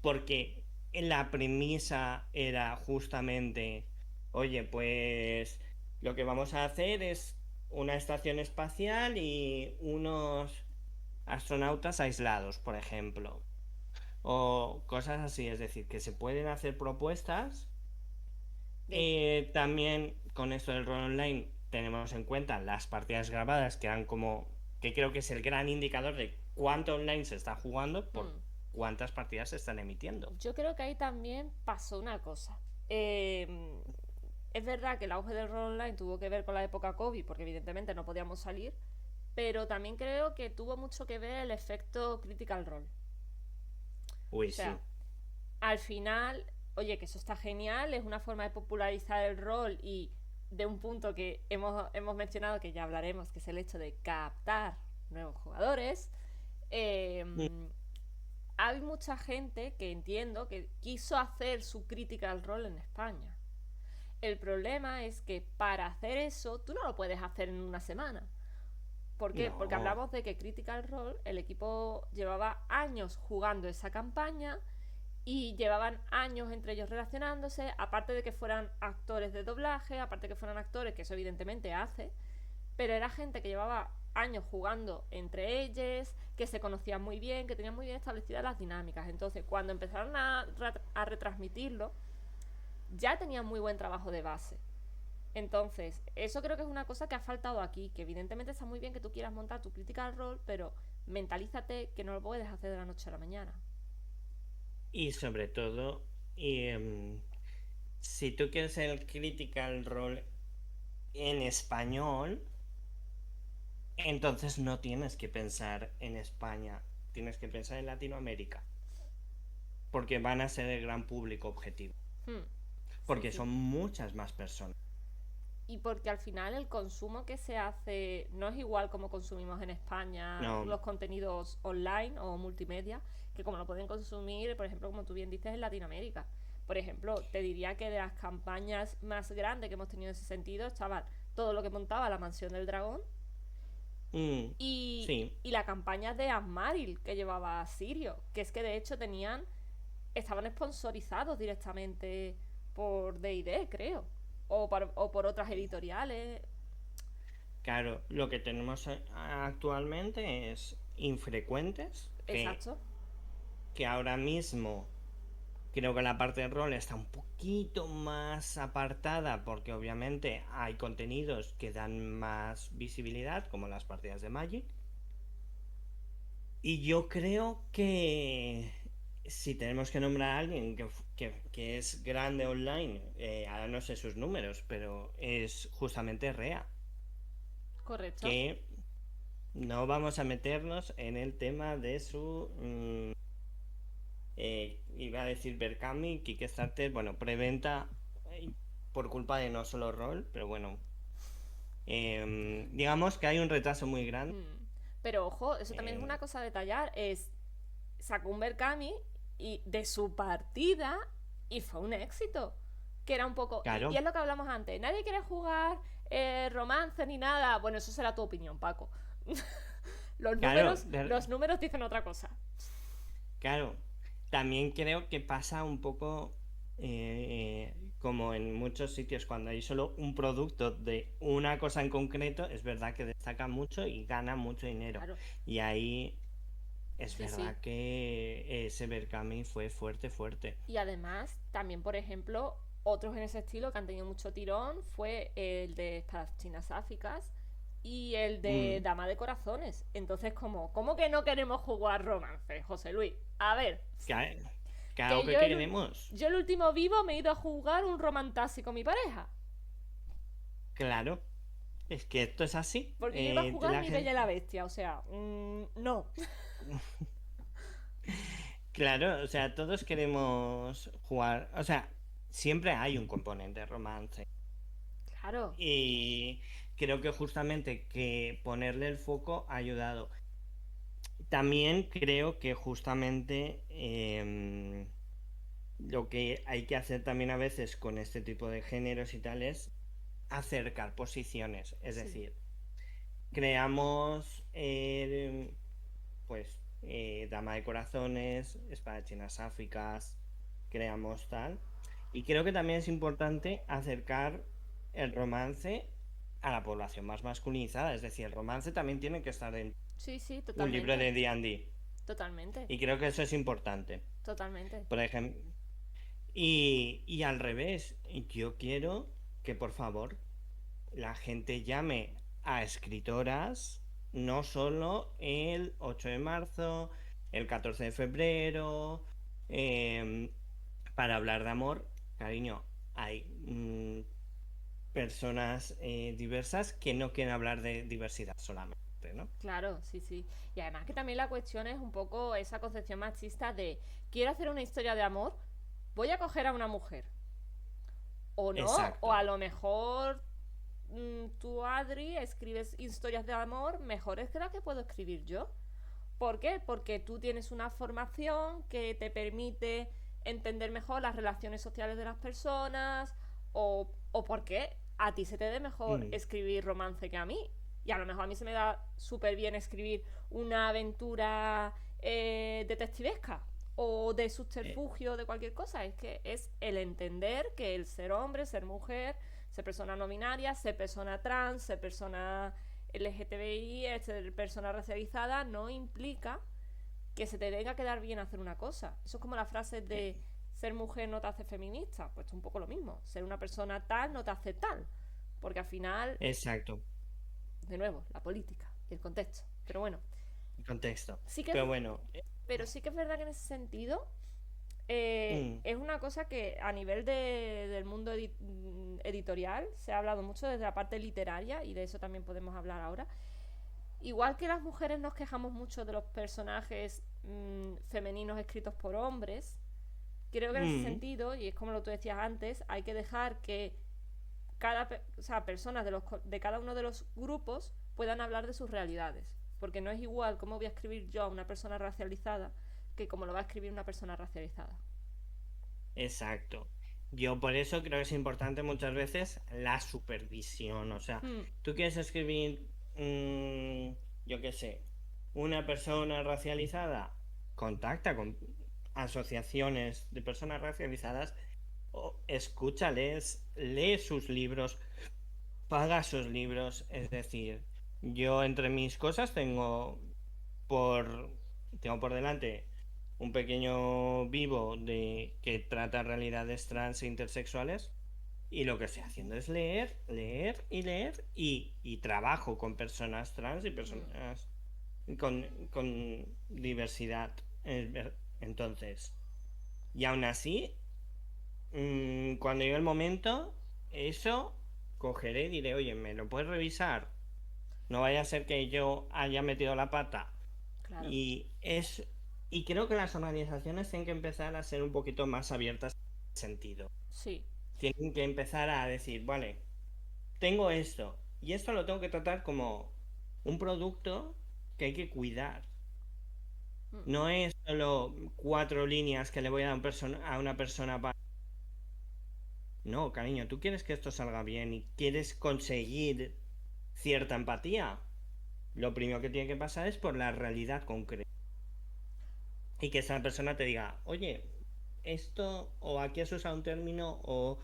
porque la premisa era justamente, oye, pues lo que vamos a hacer es una estación espacial y unos astronautas aislados, por ejemplo, o cosas así, es decir, que se pueden hacer propuestas. de- También con esto del rol online tenemos en cuenta las partidas grabadas, que eran como, que creo que es el gran indicador de cuánto online se está jugando por hmm. cuántas partidas se están emitiendo. Yo creo que ahí también pasó una cosa. Eh, es verdad que el auge del rol online tuvo que ver con la época COVID, porque evidentemente no podíamos salir, pero también creo que tuvo mucho que ver el efecto Critical Role. O Uy, sea, sí. al final, oye, que eso está genial, es una forma de popularizar el rol y de un punto que hemos mencionado, que ya hablaremos, que es el hecho de captar nuevos jugadores. Eh, Mm, Hay mucha gente que entiendo que quiso hacer su Critical Role en España. El problema es que para hacer eso tú no lo puedes hacer en una semana. ¿Por qué? Porque no, hablamos de que Critical Role, el equipo llevaba años jugando esa campaña y llevaban años entre ellos relacionándose, aparte de que fueran actores de doblaje, aparte de que fueran actores, que eso evidentemente hace, pero era gente que llevaba años jugando entre ellos, que se conocían muy bien, que tenían muy bien establecidas las dinámicas. Entonces, cuando empezaron a retransmitirlo, ya tenían muy buen trabajo de base. Entonces, eso creo que es una cosa que ha faltado aquí, que evidentemente está muy bien que tú quieras montar tu critical role, pero mentalízate que no lo puedes hacer de la noche a la mañana. y sobre todo, si tú quieres el Critical Role en español, entonces no tienes que pensar en España, tienes que pensar en Latinoamérica, porque van a ser el gran público objetivo, Hmm, sí, porque sí. son muchas más personas. Y porque al final el consumo que se hace no es igual como consumimos en España No, los contenidos online o multimedia, que como lo pueden consumir, por ejemplo, como tú bien dices, en Latinoamérica. Por ejemplo, te diría que de las campañas más grandes que hemos tenido en ese sentido estaban todo lo que montaba la Mansión del Dragón mm, y, sí, y la campaña de Asmaril que llevaba Sirio, que es que de hecho estaban sponsorizados directamente por D&D, creo, o por otras editoriales. claro, lo que tenemos actualmente es infrecuentes, Exacto. que ahora mismo creo que la parte de rol está un poquito más apartada porque obviamente hay contenidos que dan más visibilidad, como las partidas de Magic. Y yo creo que si tenemos que nombrar a alguien que es grande online, ahora no sé sus números, pero es justamente Rea, Correcto. que no vamos a meternos en el tema de su iba a decir Berkami, Kickstarter, bueno, preventa por culpa de no solo rol, pero bueno, digamos que hay un retraso muy grande. Mm. Pero ojo, eso también es eh, una cosa a detallar. Sacó un Berkami y de su partida y fue un éxito. Que era un poco. Y claro, es lo que hablamos antes. Nadie quiere jugar romance ni nada. Bueno, eso será tu opinión, Paco. los claro, números, los números dicen otra cosa. claro. También creo que pasa un poco como en muchos sitios cuando hay solo un producto de una cosa en concreto, es verdad que destaca mucho y gana mucho dinero. Claro. Y ahí es Sí, sí. verdad que ese Berkami fue fuerte, fuerte. Y además, también, por ejemplo, otros en ese estilo que han tenido mucho tirón fue el de Espadachines Sáficas y el de Mm, Dama de Corazones. Entonces, ¿cómo que no queremos jugar romance, José Luis? A ver, ca- claro que que queremos. yo el último vivo me he ido a jugar un romantasy con mi pareja. Claro, es que esto es así. Porque yo iba a jugar La mi Bella y gente... la Bestia. O sea, no. Claro, o sea, todos queremos jugar. O sea, siempre hay un componente romance. Claro. Y creo que justamente que ponerle el foco ha ayudado. También creo que justamente lo que hay que hacer también a veces con este tipo de géneros y tal es acercar posiciones. Es Sí. decir, creamos Dama de Corazones, Espadachinas Sáficas, creamos tal. Y creo que también es importante acercar el romance a la población más masculinizada. Es decir, el romance también tiene que estar en Sí, sí, un libro totalmente. de D&D. Totalmente. Y creo que eso es importante. Totalmente. Por ejemplo, y al revés, yo quiero que por favor la gente llame a escritoras no solo el 8 de marzo, el 14 de febrero, em, para hablar de amor. Cariño, hay personas diversas que no quieren hablar de diversidad solamente, ¿no? Claro, sí, sí. Y además que también la cuestión es un poco esa concepción machista de quiero hacer una historia de amor, voy a coger a una mujer. O no, o Exacto. a lo mejor tú, Adri, escribes historias de amor mejores que las que puedo escribir yo. ¿Por qué? Porque tú tienes una formación que te permite entender mejor las relaciones sociales de las personas o porque a ti se te dé mejor Mm, escribir romance que a mí. Y a lo mejor a mí se me da súper bien escribir una aventura detectivesca o de eh, subterfugio de cualquier cosa. Es que es el entender que el ser hombre, ser mujer, ser persona no binaria, ser persona trans, ser persona LGTBI, ser persona racializada, no implica que se te tenga que dar bien hacer una cosa. Eso es como la frase eh, de ser mujer no te hace feminista. Pues es un poco lo mismo. Ser una persona tal no te hace tal. Porque al final, exacto. de nuevo, la política y el contexto. Pero bueno, Contexto. sí que es, Pero bueno, pero sí que es verdad que en ese sentido mm, es una cosa que a nivel del mundo editorial se ha hablado mucho desde la parte literaria y de eso también podemos hablar ahora. Igual que las mujeres nos quejamos mucho de los personajes femeninos escritos por hombres, creo que en ese mm, sentido, y es como lo tú decías antes, hay que dejar que o sea, personas de cada uno de los grupos puedan hablar de sus realidades. Porque no es igual cómo voy a escribir yo a una persona racializada que como lo va a escribir una persona racializada. Exacto. Yo por eso creo que es importante muchas veces la supervisión. O sea, Hmm, tú quieres escribir, yo qué sé, una persona racializada, contacta con asociaciones de personas racializadas, o escúchales, lee sus libros, paga sus libros. Es decir, yo entre mis cosas por, tengo por delante un pequeño vivo de que trata realidades trans e intersexuales, y lo que estoy haciendo es leer, leer y leer, y trabajo con personas trans y hmm. personas con diversidad. Entonces, y aún así, cuando llegue el momento, eso cogeré y diré, oye, ¿me lo puedes revisar? No vaya a ser que yo haya metido la pata. Claro, Y es y creo que las organizaciones tienen que empezar a ser un poquito más abiertas en ese sentido. sí. Tienen que empezar a decir, vale, tengo esto y esto lo tengo que tratar como un producto que hay que cuidar. Hmm. No es solo 4 líneas que le voy a dar a una persona para... No, cariño, tú quieres que esto salga bien y quieres conseguir cierta empatía. Lo primero que tiene que pasar es por la realidad concreta. Y que esa persona te diga, oye, esto o aquí has usado un término o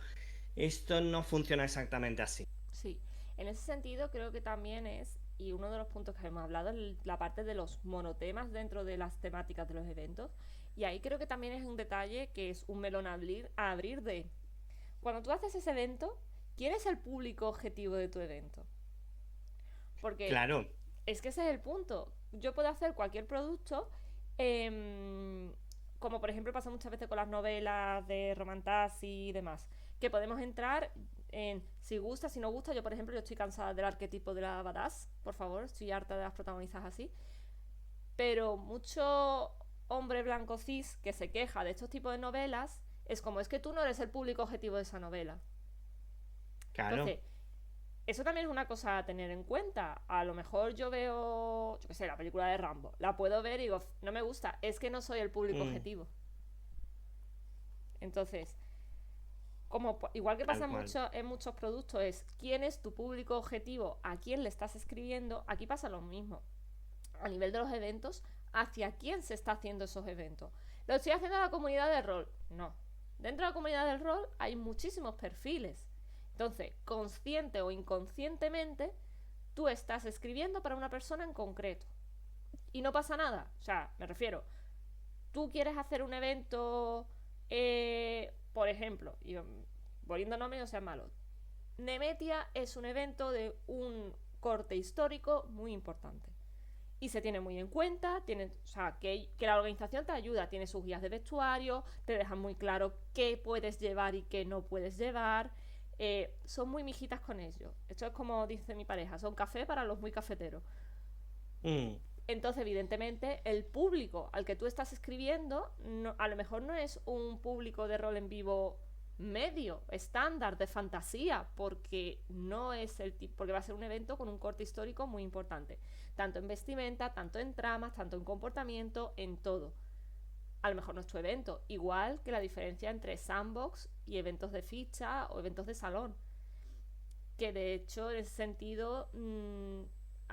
esto no funciona exactamente así. Sí, en ese sentido creo que también es, y uno de los puntos que hemos hablado, la parte de los monotemas dentro de las temáticas de los eventos. Y ahí creo que también es un detalle que es un melón a abrir de, cuando tú haces ese evento, ¿quién es el público objetivo de tu evento? Porque Claro, es que ese es el punto. Yo puedo hacer cualquier producto, em, como por ejemplo pasa muchas veces con las novelas de romantasy y demás, que podemos entrar en si gusta, si no gusta. Yo, por ejemplo, yo estoy cansada del arquetipo de la badass, por favor, estoy harta de las protagonistas así. Pero mucho hombre blanco cis que se queja de estos tipos de novelas es como, es que tú no eres el público objetivo de esa novela. claro. Entonces, eso también es una cosa a tener en cuenta. A lo mejor yo veo, yo qué sé, la película de Rambo. La puedo ver y digo, no me gusta, es que no soy el público Mm, objetivo. Entonces, como igual que tal pasa cual. mucho en muchos productos, es quién es tu público objetivo, a quién le estás escribiendo. Aquí pasa lo mismo. A nivel de los eventos, hacia quién se está haciendo esos eventos. ¿Lo estoy haciendo a la comunidad de rol? No. Dentro de la comunidad del rol hay muchísimos perfiles. Entonces, consciente o inconscientemente, tú estás escribiendo para una persona en concreto. Y no pasa nada. O sea, me refiero, tú quieres hacer un evento, por ejemplo, y volviendo nombres no sea malo. Nemetia es un evento de un corte histórico muy importante. Y se tiene muy en cuenta, o sea, que la organización te ayuda, tiene sus guías de vestuario, te dejan muy claro qué puedes llevar y qué no puedes llevar. Son muy mijitas con ello. Esto es como dice mi pareja, son café para los muy cafeteros. Mm, Entonces, evidentemente, el público al que tú estás escribiendo a lo mejor no es un público de rol en vivo medio, estándar, de fantasía, porque no es el tipo, porque va a ser un evento con un corte histórico muy importante, tanto en vestimenta, tanto en tramas, tanto en comportamiento, en todo. A lo mejor no es tu evento, igual que la diferencia entre sandbox y eventos de ficha o eventos de salón, que de hecho en ese sentido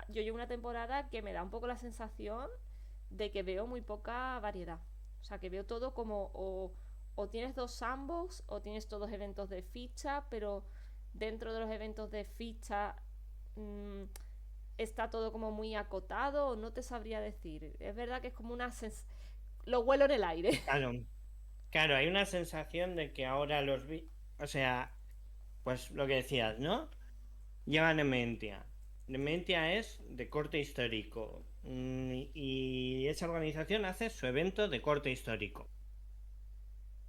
yo llevo una temporada que me da un poco la sensación de que veo muy poca variedad. O sea, que veo todo como o tienes dos sandbox o tienes todos eventos de ficha, pero dentro de los eventos de ficha mmm, está todo como muy acotado o no te sabría decir. Es verdad que es como lo huelo en el aire. claro, claro, hay una sensación de que ahora o sea, pues lo que decías, ¿no? Lleva Nementia. Nementia es de corte histórico. Y esa organización hace su evento de corte histórico.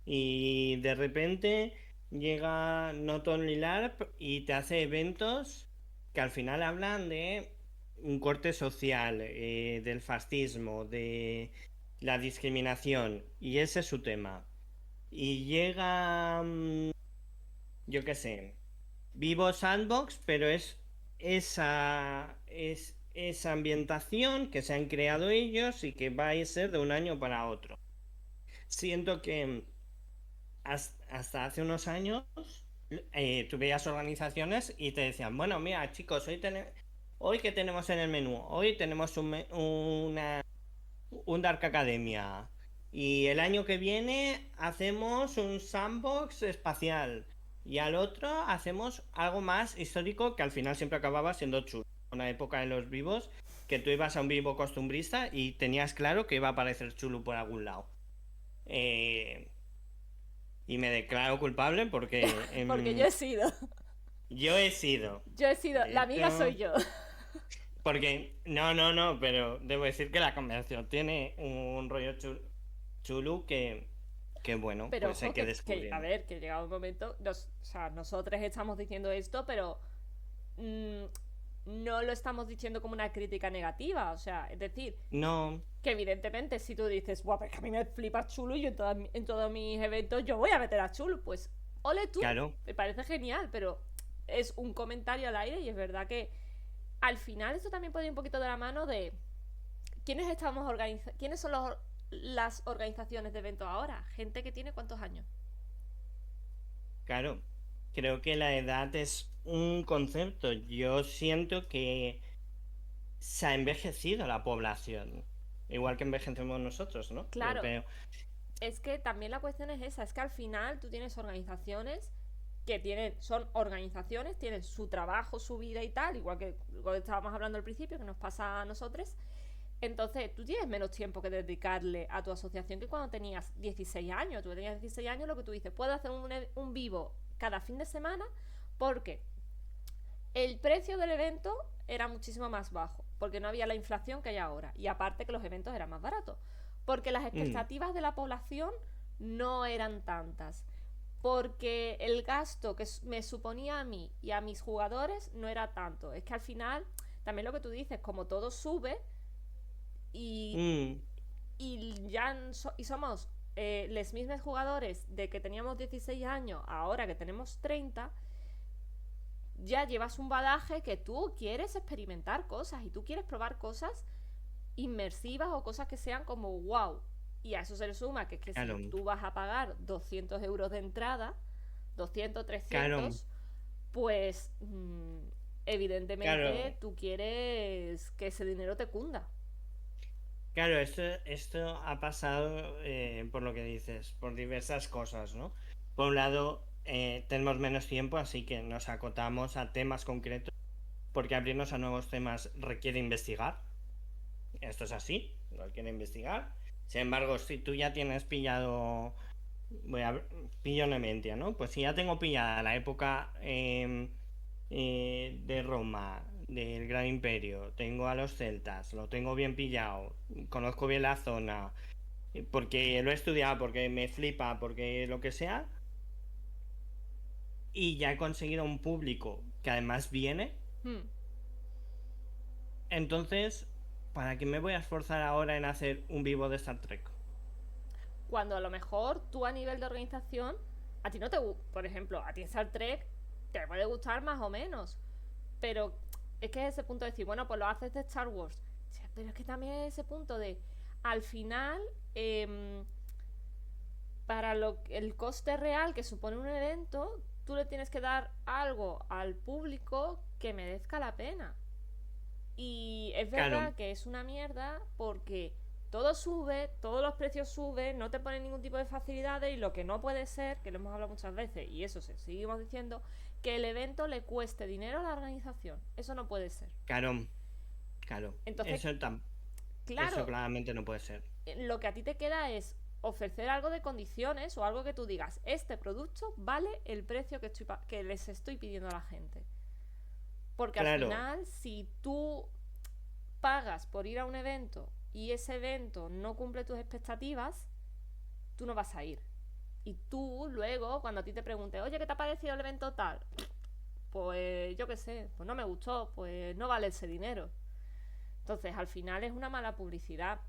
Y de repente llega Noton Lilarp y te hace eventos que al final hablan de un corte social, del fascismo, de la discriminación. Y ese es su tema. Y llega, yo qué sé, Vivo Sandbox, pero esa ambientación que se han creado ellos y que va a ser de un año para otro. Siento que hasta hace unos años tú veías organizaciones y te decían, bueno, mira chicos, hoy ¿qué tenemos en el menú? Hoy tenemos un Dark Academia. Y el año que viene hacemos un sandbox espacial. Y al otro hacemos algo más histórico que al final siempre acababa siendo chulo. Una época de los vivos que tú ibas a un vivo costumbrista y tenías claro que iba a aparecer chulo por algún lado. Y me declaro culpable porque Porque yo he sido. yo he sido. Yo he sido. De La amiga hecho, soy yo. porque no, pero debo decir que la convención tiene un rollo chulo que bueno, Pero pues hay ojo, que a descubrir. ver, que llegado un momento. O sea, nosotros estamos diciendo esto, pero. mm, no lo estamos diciendo como una crítica negativa. O sea, es decir, No, que evidentemente si tú dices, guau, pero es que a mí me flipa Chulo y yo en todos mis eventos yo voy a meter a Chulo, pues ole tú, claro, me parece genial, pero es un comentario al aire y es verdad que al final esto también puede ir un poquito de la mano de quiénes son las organizaciones de eventos ahora, gente que tiene cuántos años. claro. Creo que la edad es un concepto. Yo siento que se ha envejecido la población. Igual que envejecemos nosotros, ¿no? Yo Claro, creo. es que también la cuestión es esa, es que al final tú tienes organizaciones que son organizaciones, tienen su trabajo, su vida y tal, igual que lo que estábamos hablando al principio, que nos pasa a nosotros. Entonces, tú tienes menos tiempo que dedicarle a tu asociación que cuando tenías 16 años. Tú tenías 16 años, lo que tú dices, puedo hacer un vivo cada fin de semana porque el precio del evento era muchísimo más bajo, porque no había la inflación que hay ahora. Y aparte que los eventos eran más baratos, porque las Mm, expectativas de la población no eran tantas, porque el gasto que me suponía a mí y a mis jugadores no era tanto. Es que al final, también lo que tú dices, como todo sube y, mm, y somos los mismos jugadores de que teníamos 16 años, ahora que tenemos 30, ya llevas un badaje que tú quieres experimentar cosas y tú quieres probar cosas inmersivas o cosas que sean como wow. Y a eso se le suma que es que si claro, tú vas a pagar 200 euros de entrada, 200 claro, 300 pues claro. evidentemente tú quieres que ese dinero te cunda. Claro, esto ha pasado por lo que dices, por diversas cosas, ¿no? Por un lado, tenemos menos tiempo, así que nos acotamos a temas concretos, porque abrirnos a nuevos temas requiere investigar. Esto es así, requiere investigar. Sin embargo, si tú ya tienes pillado, pillo Nementia, ¿no? Pues si ya tengo pillada la época de Roma, del Gran Imperio, tengo a los celtas, lo tengo bien pillado, conozco bien la zona, porque lo he estudiado, porque me flipa, porque lo que sea, y ya he conseguido un público que además viene, Hmm. entonces, ¿para qué me voy a esforzar ahora en hacer un vivo de Star Trek? Cuando a lo mejor tú a nivel de organización, a ti no te por ejemplo, a ti Star Trek te puede gustar más o menos, pero es que es ese punto de decir, bueno, pues lo haces de Star Wars. Pero es que también es ese punto de, al final, para el coste real que supone un evento, tú le tienes que dar algo al público que merezca la pena. Y es Claro, verdad que es una mierda porque todo sube, todos los precios suben, no te ponen ningún tipo de facilidades y lo que no puede ser, que lo hemos hablado muchas veces y eso seguimos diciendo, que el evento le cueste dinero a la organización. Eso no puede ser. claro, claro. Entonces, Eso claro, claramente no puede ser. lo que a ti te queda es ofrecer algo de condiciones o algo que tú digas, este producto vale el precio que les estoy pidiendo a la gente. Porque al Claro, final, si tú pagas por ir a un evento y ese evento no cumple tus expectativas, tú no vas a ir. Y tú luego, cuando a ti te pregunte, oye, ¿qué te ha parecido el evento tal? Pues yo qué sé, pues no me gustó, pues no vale ese dinero. Entonces, al final es una mala publicidad.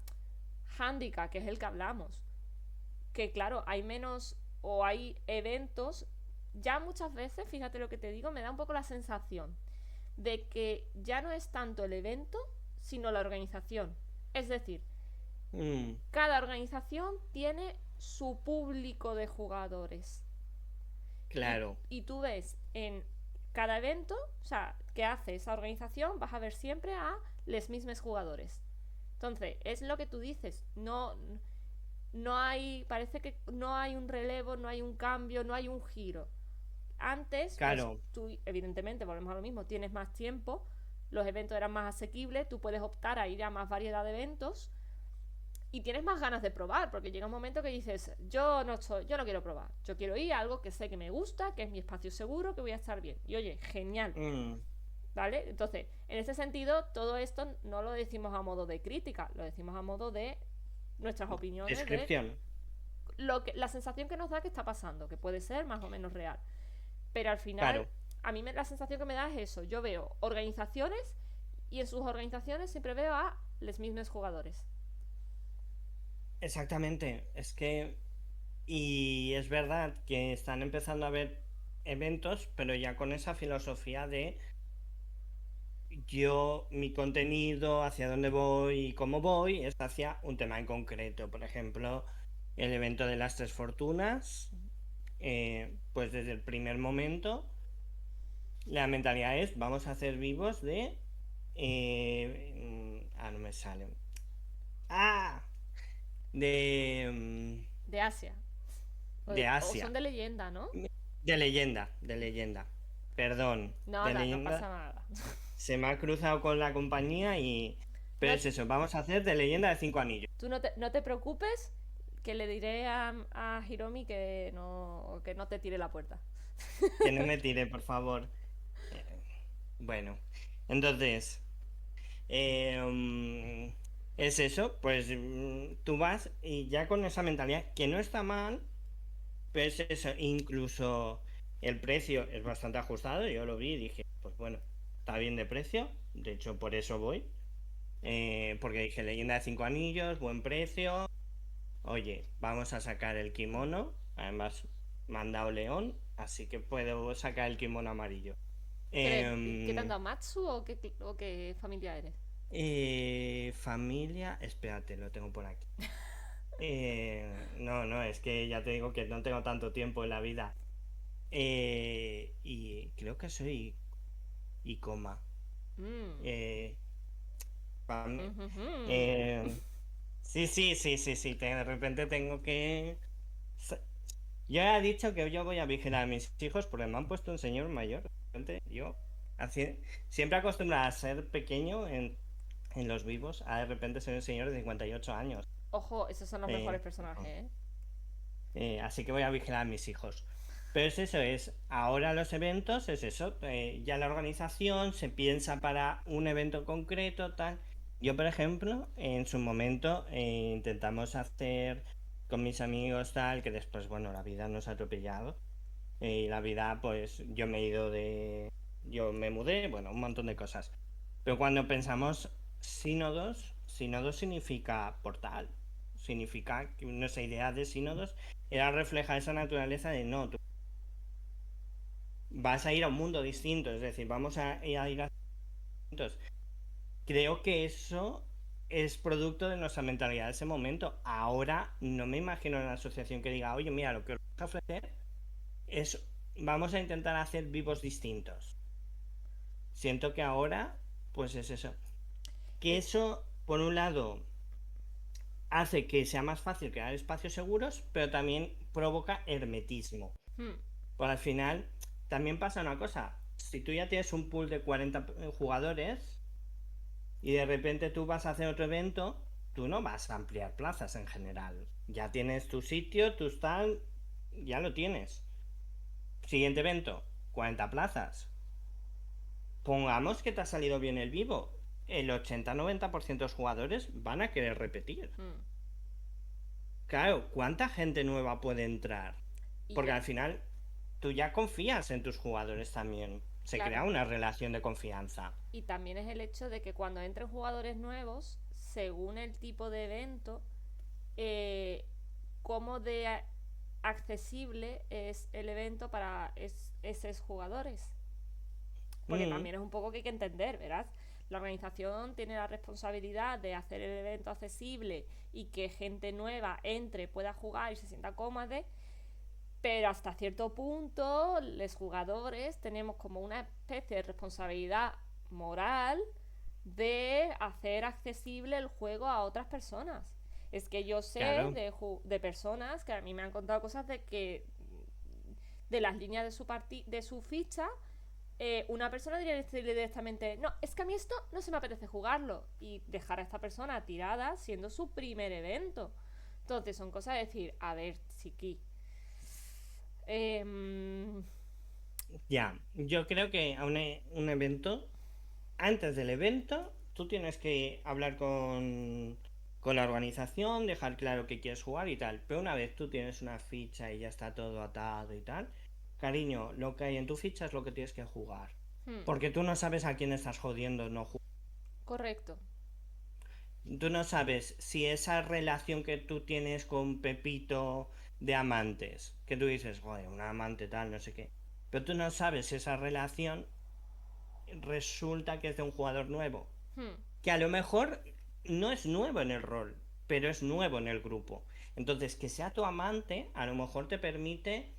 Handicap, que es el que hablamos. Que claro, hay menos o hay eventos ya muchas veces, fíjate lo que te digo, me da un poco la sensación de que ya no es tanto el evento, sino la organización. Es decir, Mm, cada organización tiene su público de jugadores. Y, claro, y tú ves en cada evento, o sea, que hace esa organización, vas a ver siempre a los mismos jugadores. Entonces, es lo que tú dices, no hay, parece que no hay un relevo, no hay un cambio, no hay un giro. Antes, pues claro. tú, evidentemente, volvemos a lo mismo, tienes más tiempo, los eventos eran más asequibles, tú puedes optar a ir a más variedad de eventos y tienes más ganas de probar, porque llega un momento que dices, yo no quiero probar, yo quiero ir a algo que sé que me gusta, que es mi espacio seguro, que voy a estar bien. Y oye, genial, Mm, ¿vale? Entonces, en ese sentido, todo esto no lo decimos a modo de crítica, lo decimos a modo de nuestras opiniones, de descripción. la sensación que nos da que está pasando, que puede ser más o menos real. Pero al final, Claro, la sensación que me da es eso. Yo veo organizaciones y en sus organizaciones siempre veo a los mismos jugadores. exactamente. Es que, y es verdad que están empezando a haber eventos, pero ya con esa filosofía de yo, mi contenido, hacia dónde voy y cómo voy, es hacia un tema en concreto. Por ejemplo, el evento de las tres fortunas, pues desde el primer momento, la mentalidad es, vamos a hacer vivos de... no me sale. Ah, de... De Asia. de O Asia. son de leyenda, ¿no? De leyenda, de leyenda. Perdón, de Nada, no leyenda. pasa nada. Se me ha cruzado con la compañía y... Pero No, es eso, vamos a hacer de leyenda de 5 anillos. tú no te preocupes, que le diré a Hiromi que no te tire la puerta. Que no me tire, por favor. Eh, bueno, entonces... es eso, pues tú vas y ya con esa mentalidad, que no está mal, pero es eso, incluso el precio es bastante ajustado, yo lo vi y dije, pues bueno, está bien de precio, de hecho por eso voy, porque dije, leyenda de 5 anillos, buen precio, oye, vamos a sacar el kimono, además me han dado león, así que puedo sacar el kimono amarillo. ¿Qué te han Em, dado, Matsu o qué familia eres? familia, espérate, lo tengo por aquí. No, no, es que ya te digo que no tengo tanto tiempo en la vida. Y creo que soy Icoma. Mm. Eh, fam- Ujujú. eh, sí, sí, sí, sí, sí. De repente tengo que. sa- Yo he dicho que yo voy a vigilar a mis hijos porque me han puesto un señor mayor. De repente, yo así, siempre acostumbrado a ser pequeño en los vivos, a de repente ser un señor de 58 años. Ojo, esos son los mejores Eh, personajes, ¿eh? Así que voy a vigilar a mis hijos. Pero es eso, es ahora los eventos, es eso, ya la organización se piensa para un evento concreto, tal. Yo, por ejemplo, en su momento intentamos hacer con mis amigos tal, que después, bueno, la vida nos ha atropellado. Y la vida, pues yo me he ido de... Yo me mudé, bueno, un montón de cosas. Pero cuando pensamos sínodos, sínodos significa portal. Significa que nuestra idea de sínodos era reflejar esa naturaleza de no, tú vas a ir a un mundo distinto, es decir, vamos a ir a distintos. Creo que eso es producto de nuestra mentalidad de ese momento. Ahora no me imagino una asociación que diga, oye, mira, lo que os vamos a ofrecer es, vamos a intentar hacer vivos distintos. Siento que ahora, pues es eso. Que Y, eso, por un lado, hace que sea más fácil crear espacios seguros, pero también provoca hermetismo. hmm, Por al final, también pasa una cosa. Si tú ya tienes un pool de 40 jugadores y de repente tú vas a hacer otro evento, tú no vas a ampliar plazas en general. Ya tienes tu sitio, tu stand, ya lo tienes. Siguiente evento, 40 plazas. Pongamos que te ha salido bien el vivo. El 80-90% de los jugadores van a querer repetir. hmm. Claro, ¿cuánta gente nueva puede entrar? Y Porque ya, al final tú ya confías en tus jugadores también. Se claro. crea una relación de confianza. Y también es el hecho de que cuando entren jugadores nuevos, según el tipo de evento, eh, cómo de accesible es el evento para esos jugadores. Porque Mm, también es un poco que hay que entender, ¿verdad? La organización tiene la responsabilidad de hacer el evento accesible y que gente nueva entre, pueda jugar y se sienta cómoda, pero hasta cierto punto los jugadores tenemos como una especie de responsabilidad moral de hacer accesible el juego a otras personas. Es que yo sé claro, de personas que a mí me han contado cosas de que de las líneas de de su ficha, una persona diría decirle directamente, no, es que a mí esto no se me apetece jugarlo, y dejar a esta persona tirada siendo su primer evento. Entonces son cosas de decir, a ver, chiqui, eh, ya. Yo creo que a un evento, antes del evento, tú tienes que hablar con la organización, dejar claro que quieres jugar y tal. Pero una vez tú tienes una ficha y ya está todo atado y tal, cariño, lo que hay en tu ficha es lo que tienes que jugar. Porque tú no sabes a quién estás jodiendo, no. correcto. Tú no sabes si esa relación que tú tienes con Pepito de amantes, que tú dices, joder, un amante tal, no sé qué. Pero tú no sabes si esa relación resulta que es de un jugador nuevo. Que a lo mejor no es nuevo en el rol, pero es nuevo en el grupo. Entonces, que sea tu amante, a lo mejor te permite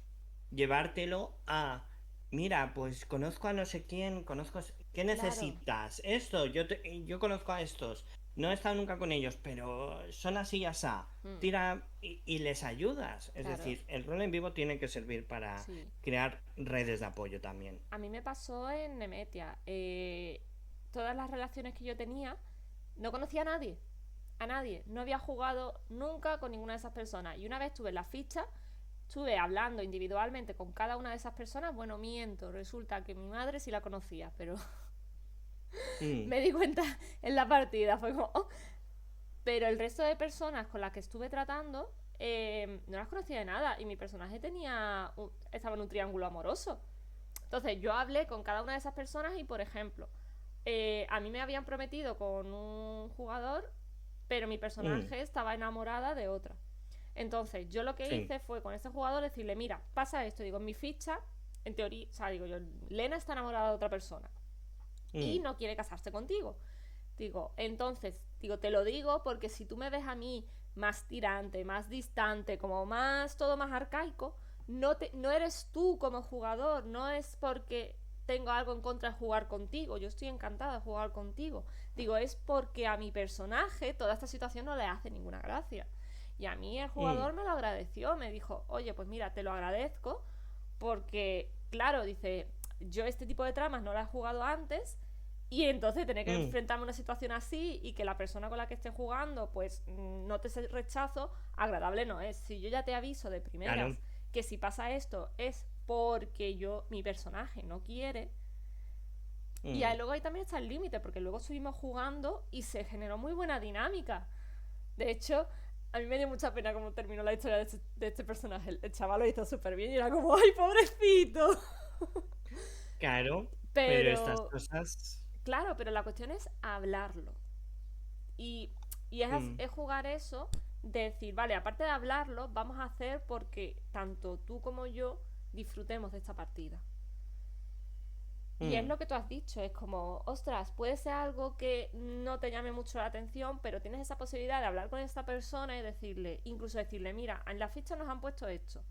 llevártelo a, mira, pues conozco a no sé quién, conozco... ¿Qué Claro. necesitas? Esto, yo conozco a estos. No he estado nunca con ellos, pero son así y asá. Tira y les ayudas. Es Claro, decir, el rol en vivo tiene que servir para sí. crear redes de apoyo también. A mí me pasó en Nemetia. Todas las relaciones que yo tenía, no conocía a nadie. A nadie. No había jugado nunca con ninguna de esas personas. Y una vez tuve la ficha, estuve hablando individualmente con cada una de esas personas. Bueno, miento. Resulta que mi madre sí la conocía, pero Mm, me di cuenta en la partida. Fue como, "Oh". Pero el resto de personas con las que estuve tratando no las conocía de nada. Y mi personaje estaba en un triángulo amoroso. Entonces yo hablé con cada una de esas personas y, por ejemplo, a mí me habían prometido con un jugador, pero mi mm, personaje estaba enamorada de otra. Entonces yo lo que sí. hice fue con ese jugador decirle, mira, pasa esto, digo, en mi ficha, en teoría, o sea, digo yo, Lena está enamorada de otra persona y Mm, no quiere casarse contigo. Digo, entonces, digo, te lo digo porque si tú me ves a mí más tirante, más distante, como más, todo más arcaico, no eres tú como jugador, no es porque tengo algo en contra de jugar contigo, yo estoy encantada de jugar contigo. Digo, es porque a mi personaje toda esta situación no le hace ninguna gracia. Y a mí el mm, jugador me lo agradeció, me dijo, oye, pues mira, te lo agradezco porque, claro, dice, yo este tipo de tramas no las he jugado antes y entonces tener que mm, enfrentarme a una situación así y que la persona con la que esté jugando pues no te rechazo, agradable no es. Si yo ya te aviso de claro. primeras que si pasa esto es porque mi personaje no quiere, y Mm. ahí luego ahí también está el límite, porque luego estuvimos jugando y se generó muy buena dinámica. De hecho, a mí me dio mucha pena cómo terminó la historia de este personaje. El chaval lo hizo súper bien y era como, ¡ay, pobrecito! Claro, pero estas Pero, cosas... claro, pero la cuestión es hablarlo. Y, y mm, es jugar eso, de decir, vale, aparte de hablarlo, vamos a hacer porque tanto tú como yo disfrutemos de esta partida. Y es mm, lo que tú has dicho, es como, ostras, puede ser algo que no te llame mucho la atención, pero tienes esa posibilidad de hablar con esta persona y decirle, incluso decirle, mira, en la ficha nos han puesto esto.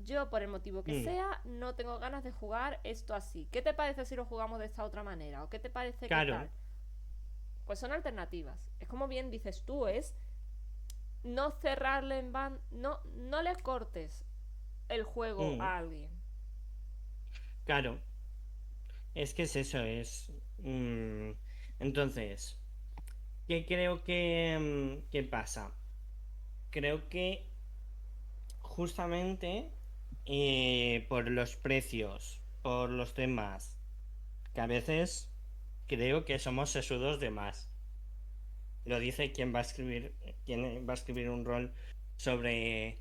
Yo, por el motivo que mm. sea, no tengo ganas de jugar esto así. ¿Qué te parece si lo jugamos de esta otra manera? ¿O qué te parece que Claro. tal? Pues son alternativas. Es como bien dices tú, es no cerrarle en van, no le cortes el juego Mm, a alguien. claro. Es que es eso, es... Entonces, ¿qué creo que pasa? Creo que justamente por los precios, por los temas, que a veces creo que somos sesudos de más. Lo dice quien va a escribir un rol sobre,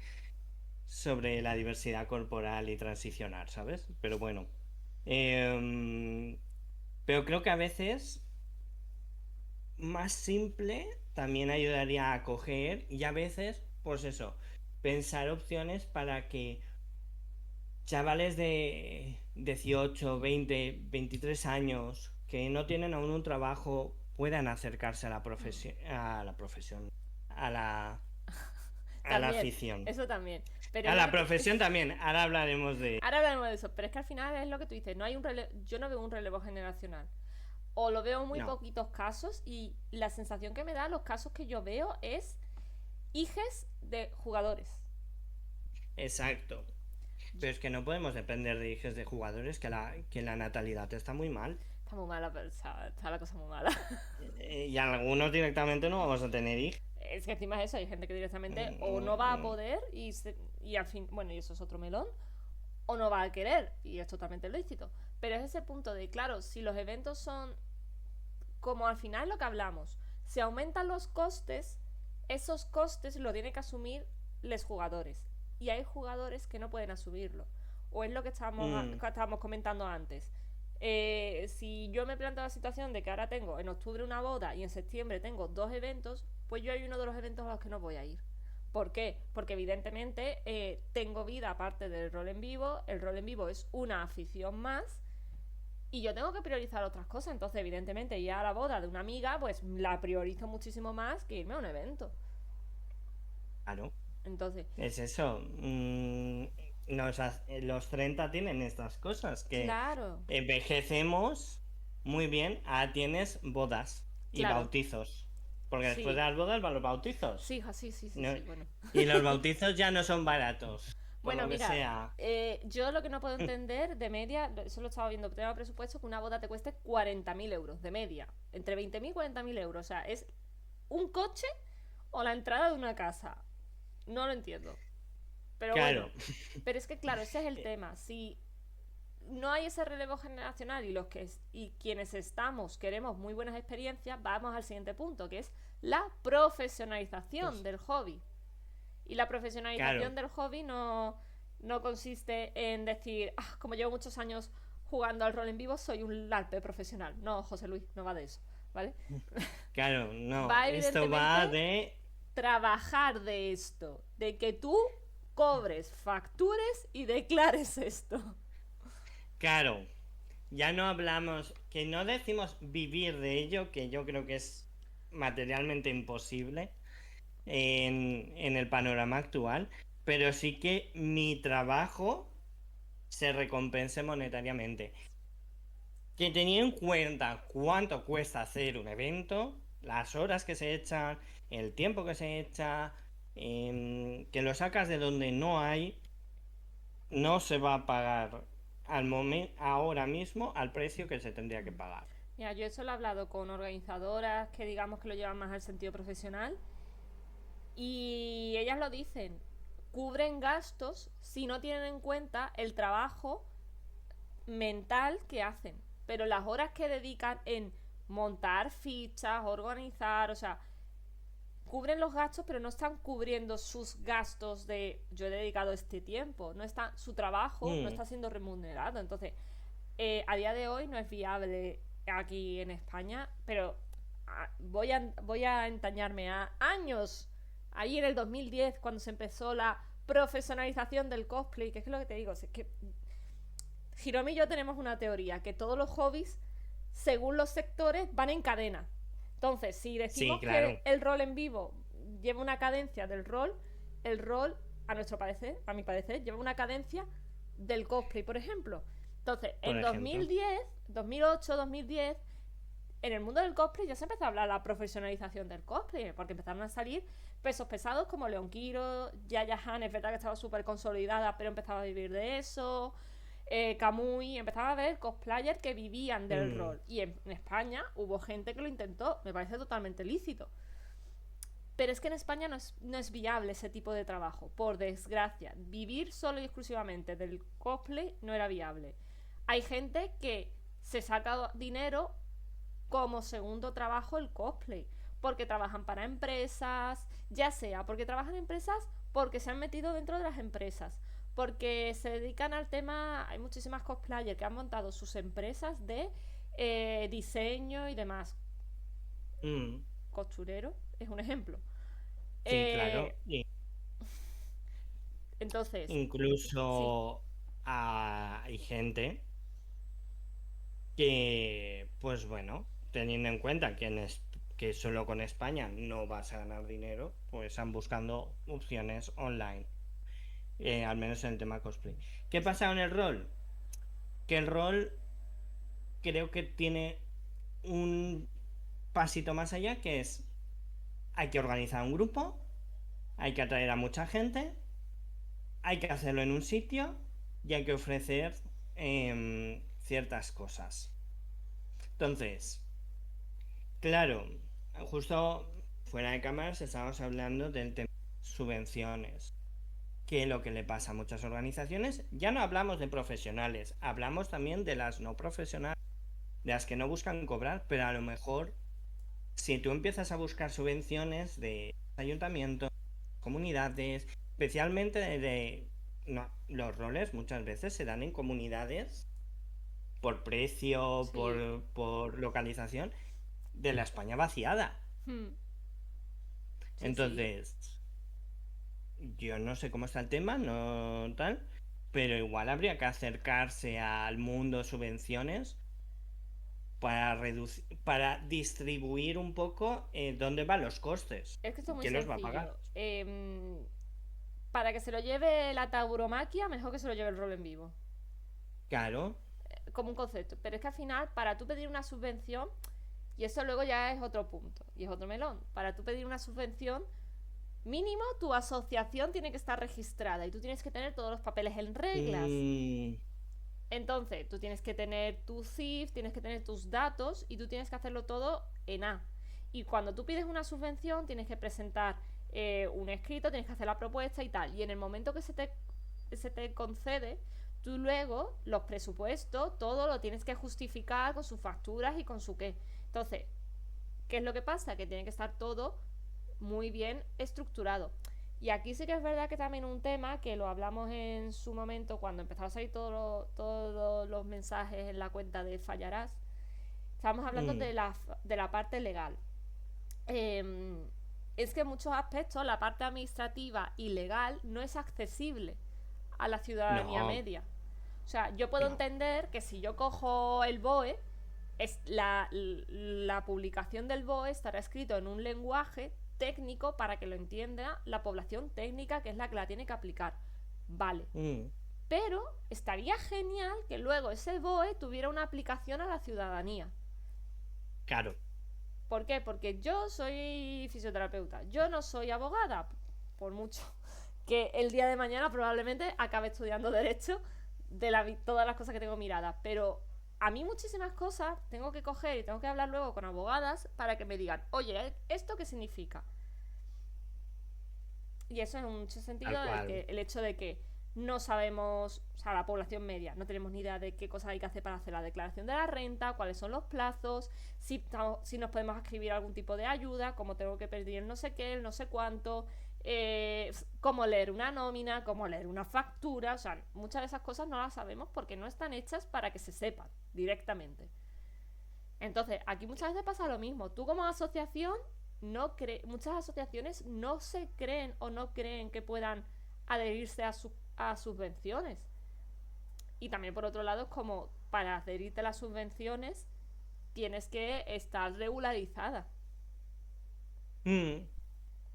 sobre la diversidad corporal y transicional, ¿sabes? Pero bueno. Em, pero creo que a veces más simple también ayudaría a coger y a veces, pues eso. pensar opciones para que chavales de 18, 20, 23 años que no tienen aún un trabajo puedan acercarse a la profesión, a la, a la También, afición. eso también. Pero A es lo la que te... profesión también, ahora hablaremos de... Ahora hablaremos de eso, pero es que al final es lo que tú dices, no hay un yo no veo un relevo generacional. O lo veo en muy No, poquitos casos y la sensación que me da los casos que yo veo es hijes de jugadores. exacto. Pero es que no podemos depender de hijos de jugadores, que la natalidad está muy mal. Está muy mala, pero está la cosa muy mala. Y algunos directamente no vamos a tener hijos. Es que encima es eso, hay gente que directamente o no va a Mm, poder y al fin, bueno, y eso es otro melón, o no va a querer, y es totalmente lícito. Pero es ese punto de, claro, si los eventos son como al final lo que hablamos, se aumentan los costes, esos costes lo tienen que asumir los jugadores. Y hay jugadores que no pueden asumirlo. O es lo mm, que estábamos comentando antes. Si yo me planteo la situación de que ahora tengo en octubre una boda y en septiembre tengo 2 eventos, pues yo hay uno de los eventos a los que no voy a ir. ¿Por qué? Porque evidentemente tengo vida aparte del rol en vivo. El rol en vivo es una afición más y yo tengo que priorizar otras cosas. Entonces, evidentemente, ir a la boda de una amiga, pues la priorizo muchísimo más que irme a un evento. claro, Entonces, es eso. Los 30 tienen estas cosas, que claro, envejecemos muy bien. Tienes bodas y claro, bautizos. Porque después de sí, las bodas van los bautizos. sí, sí, sí, sí, No- sí, bueno. y los bautizos ya no son baratos, por Bueno, lo que mira, sea. yo lo que no puedo entender de media, eso lo estaba viendo, tema presupuesto, que una boda te cueste 40.000 euros de media. Entre 20.000 y 40.000 euros. O sea, es un coche o la entrada de una casa. No lo entiendo. Pero bueno, Claro. pero es que claro, ese es el tema. Si no hay ese relevo generacional y quienes estamos queremos muy buenas experiencias, vamos al siguiente punto, que es la profesionalización Pues, del hobby. Y la claro. profesionalización del hobby no consiste en decir, como llevo muchos años jugando al rol en vivo, soy un LARPE profesional. No, José Luis, no va de eso, ¿vale? Claro, no. Va Esto va evidentemente de... trabajar de esto, de que tú cobres, factures y declares esto. Claro. Ya no hablamos, que no decimos vivir de ello, que yo creo que es materialmente imposible en el panorama actual, pero sí que mi trabajo se recompense monetariamente. Que teniendo en cuenta cuánto cuesta hacer un evento, las horas que se echan, el tiempo que se echa, que lo sacas de donde no hay, no se va a pagar ahora mismo al precio que se tendría que pagar. Mira, yo eso lo he hablado con organizadoras que digamos que lo llevan más al sentido profesional y ellas lo dicen, cubren gastos si no tienen en cuenta el trabajo mental que hacen, pero las horas que dedican en montar fichas, organizar, o sea, cubren los gastos, pero no están cubriendo sus gastos de yo he dedicado este tiempo, no está su trabajo no Mm, está siendo remunerado, entonces a día de hoy no es viable aquí en España, pero voy a entañarme a años, ahí en el 2010 cuando se empezó la profesionalización del cosplay, que es lo que te digo, es que Hiromi y yo tenemos una teoría, que todos los hobbies, según los sectores, van en cadena. Entonces, si sí, decimos claro. que el rol en vivo lleva una cadencia del rol, el rol, a nuestro parecer, a mi parecer, lleva una cadencia del cosplay, por ejemplo. Entonces, Por en ejemplo. 2010, 2008, 2010, en el mundo del cosplay ya se empezó a hablar de la profesionalización del cosplay, porque empezaron a salir pesos pesados como Leon Kiro, Yaya Han, es verdad que estaba súper consolidada, pero empezaba a vivir de eso. Kamui, empezaba a ver cosplayers que vivían del Mm, rol. Y en España hubo gente que lo intentó, me parece totalmente lícito. Pero es que en España no es viable ese tipo de trabajo, por desgracia. Vivir solo y exclusivamente del cosplay no era viable. Hay gente que se saca dinero como segundo trabajo el cosplay, porque trabajan para empresas, ya sea porque trabajan en empresas, porque se han metido dentro de las empresas, porque se dedican al tema, hay muchísimas cosplayers que han montado sus empresas de diseño y demás. mm, Costurero es un ejemplo. sí, claro. Eh, Entonces, sí, Incluso hay gente que, pues bueno, teniendo en cuenta que solo con España no vas a ganar dinero, pues están buscando opciones online, al menos en el tema cosplay. ¿Qué pasa con el rol? Que el rol creo que tiene un pasito más allá, que es, hay que organizar un grupo, hay que atraer a mucha gente, hay que hacerlo en un sitio y hay que ofrecer ciertas cosas. Entonces, claro, justo fuera de cámaras estábamos hablando del tema de subvenciones, que es lo que le pasa a muchas organizaciones. Ya no hablamos de profesionales, hablamos también de las no profesionales, de las que no buscan cobrar, pero a lo mejor si tú empiezas a buscar subvenciones de ayuntamientos, comunidades, especialmente no, los roles muchas veces se dan en comunidades por precio, sí. por localización de la España vaciada. Hmm, sí, sí. Entonces, yo no sé cómo está el tema, no tal, pero igual habría que acercarse al mundo subvenciones para reducir, para distribuir un poco dónde van los costes. Es que esto es muy ¿Quién los va a pagar? sencillo. Para que se lo lleve la tauromaquia, mejor que se lo lleve el rol en vivo. Claro. Como un concepto. Pero es que al final, para tú pedir una subvención, y eso luego ya es otro punto, y es otro melón. Para tú pedir una subvención, mínimo tu asociación tiene que estar registrada y tú tienes que tener todos los papeles en reglas. Mm, Entonces, tú tienes que tener tu CIF, tienes que tener tus datos y tú tienes que hacerlo todo en A. Y cuando tú pides una subvención, tienes que presentar un escrito, tienes que hacer la propuesta y tal. Y en el momento que se te concede, tú luego los presupuestos, todo lo tienes que justificar con sus facturas y con su qué. Entonces, ¿qué es lo que pasa? Que tiene que estar todo muy bien estructurado. Y aquí sí que es verdad que también un tema que lo hablamos en su momento cuando empezaron a salir todos los mensajes en la cuenta de Fallarás. Estábamos hablando mm, de la parte legal. Eh, es que en muchos aspectos la parte administrativa y legal no es accesible a la ciudadanía no, media. O sea, yo puedo no. entender que si yo cojo el BOE, la publicación del BOE estará escrito en un lenguaje técnico para que lo entienda la población técnica, que es la que la tiene que aplicar. Vale. Mm, Pero estaría genial que luego ese BOE tuviera una aplicación a la ciudadanía. claro. ¿Por qué? Porque yo soy fisioterapeuta, yo no soy abogada, por mucho que el día de mañana probablemente acabe estudiando derecho todas las cosas que tengo miradas, pero a mí muchísimas cosas tengo que coger y tengo que hablar luego con abogadas para que me digan, oye, ¿esto qué significa? Y eso es en mucho Tal sentido cual. el hecho de que no sabemos, o sea, la población media, no tenemos ni idea de qué cosas hay que hacer para hacer la declaración de la renta, cuáles son los plazos, si nos podemos escribir algún tipo de ayuda, cómo tengo que pedir el no sé qué, el no sé cuánto, cómo leer una nómina, cómo leer una factura, o sea, muchas de esas cosas no las sabemos porque no están hechas para que se sepan directamente. Entonces, aquí muchas veces pasa lo mismo. Tú como asociación, muchas asociaciones no se creen o no creen que puedan adherirse a subvenciones. Y también por otro lado es como para adherirte a las subvenciones tienes que estar regularizada. Mm,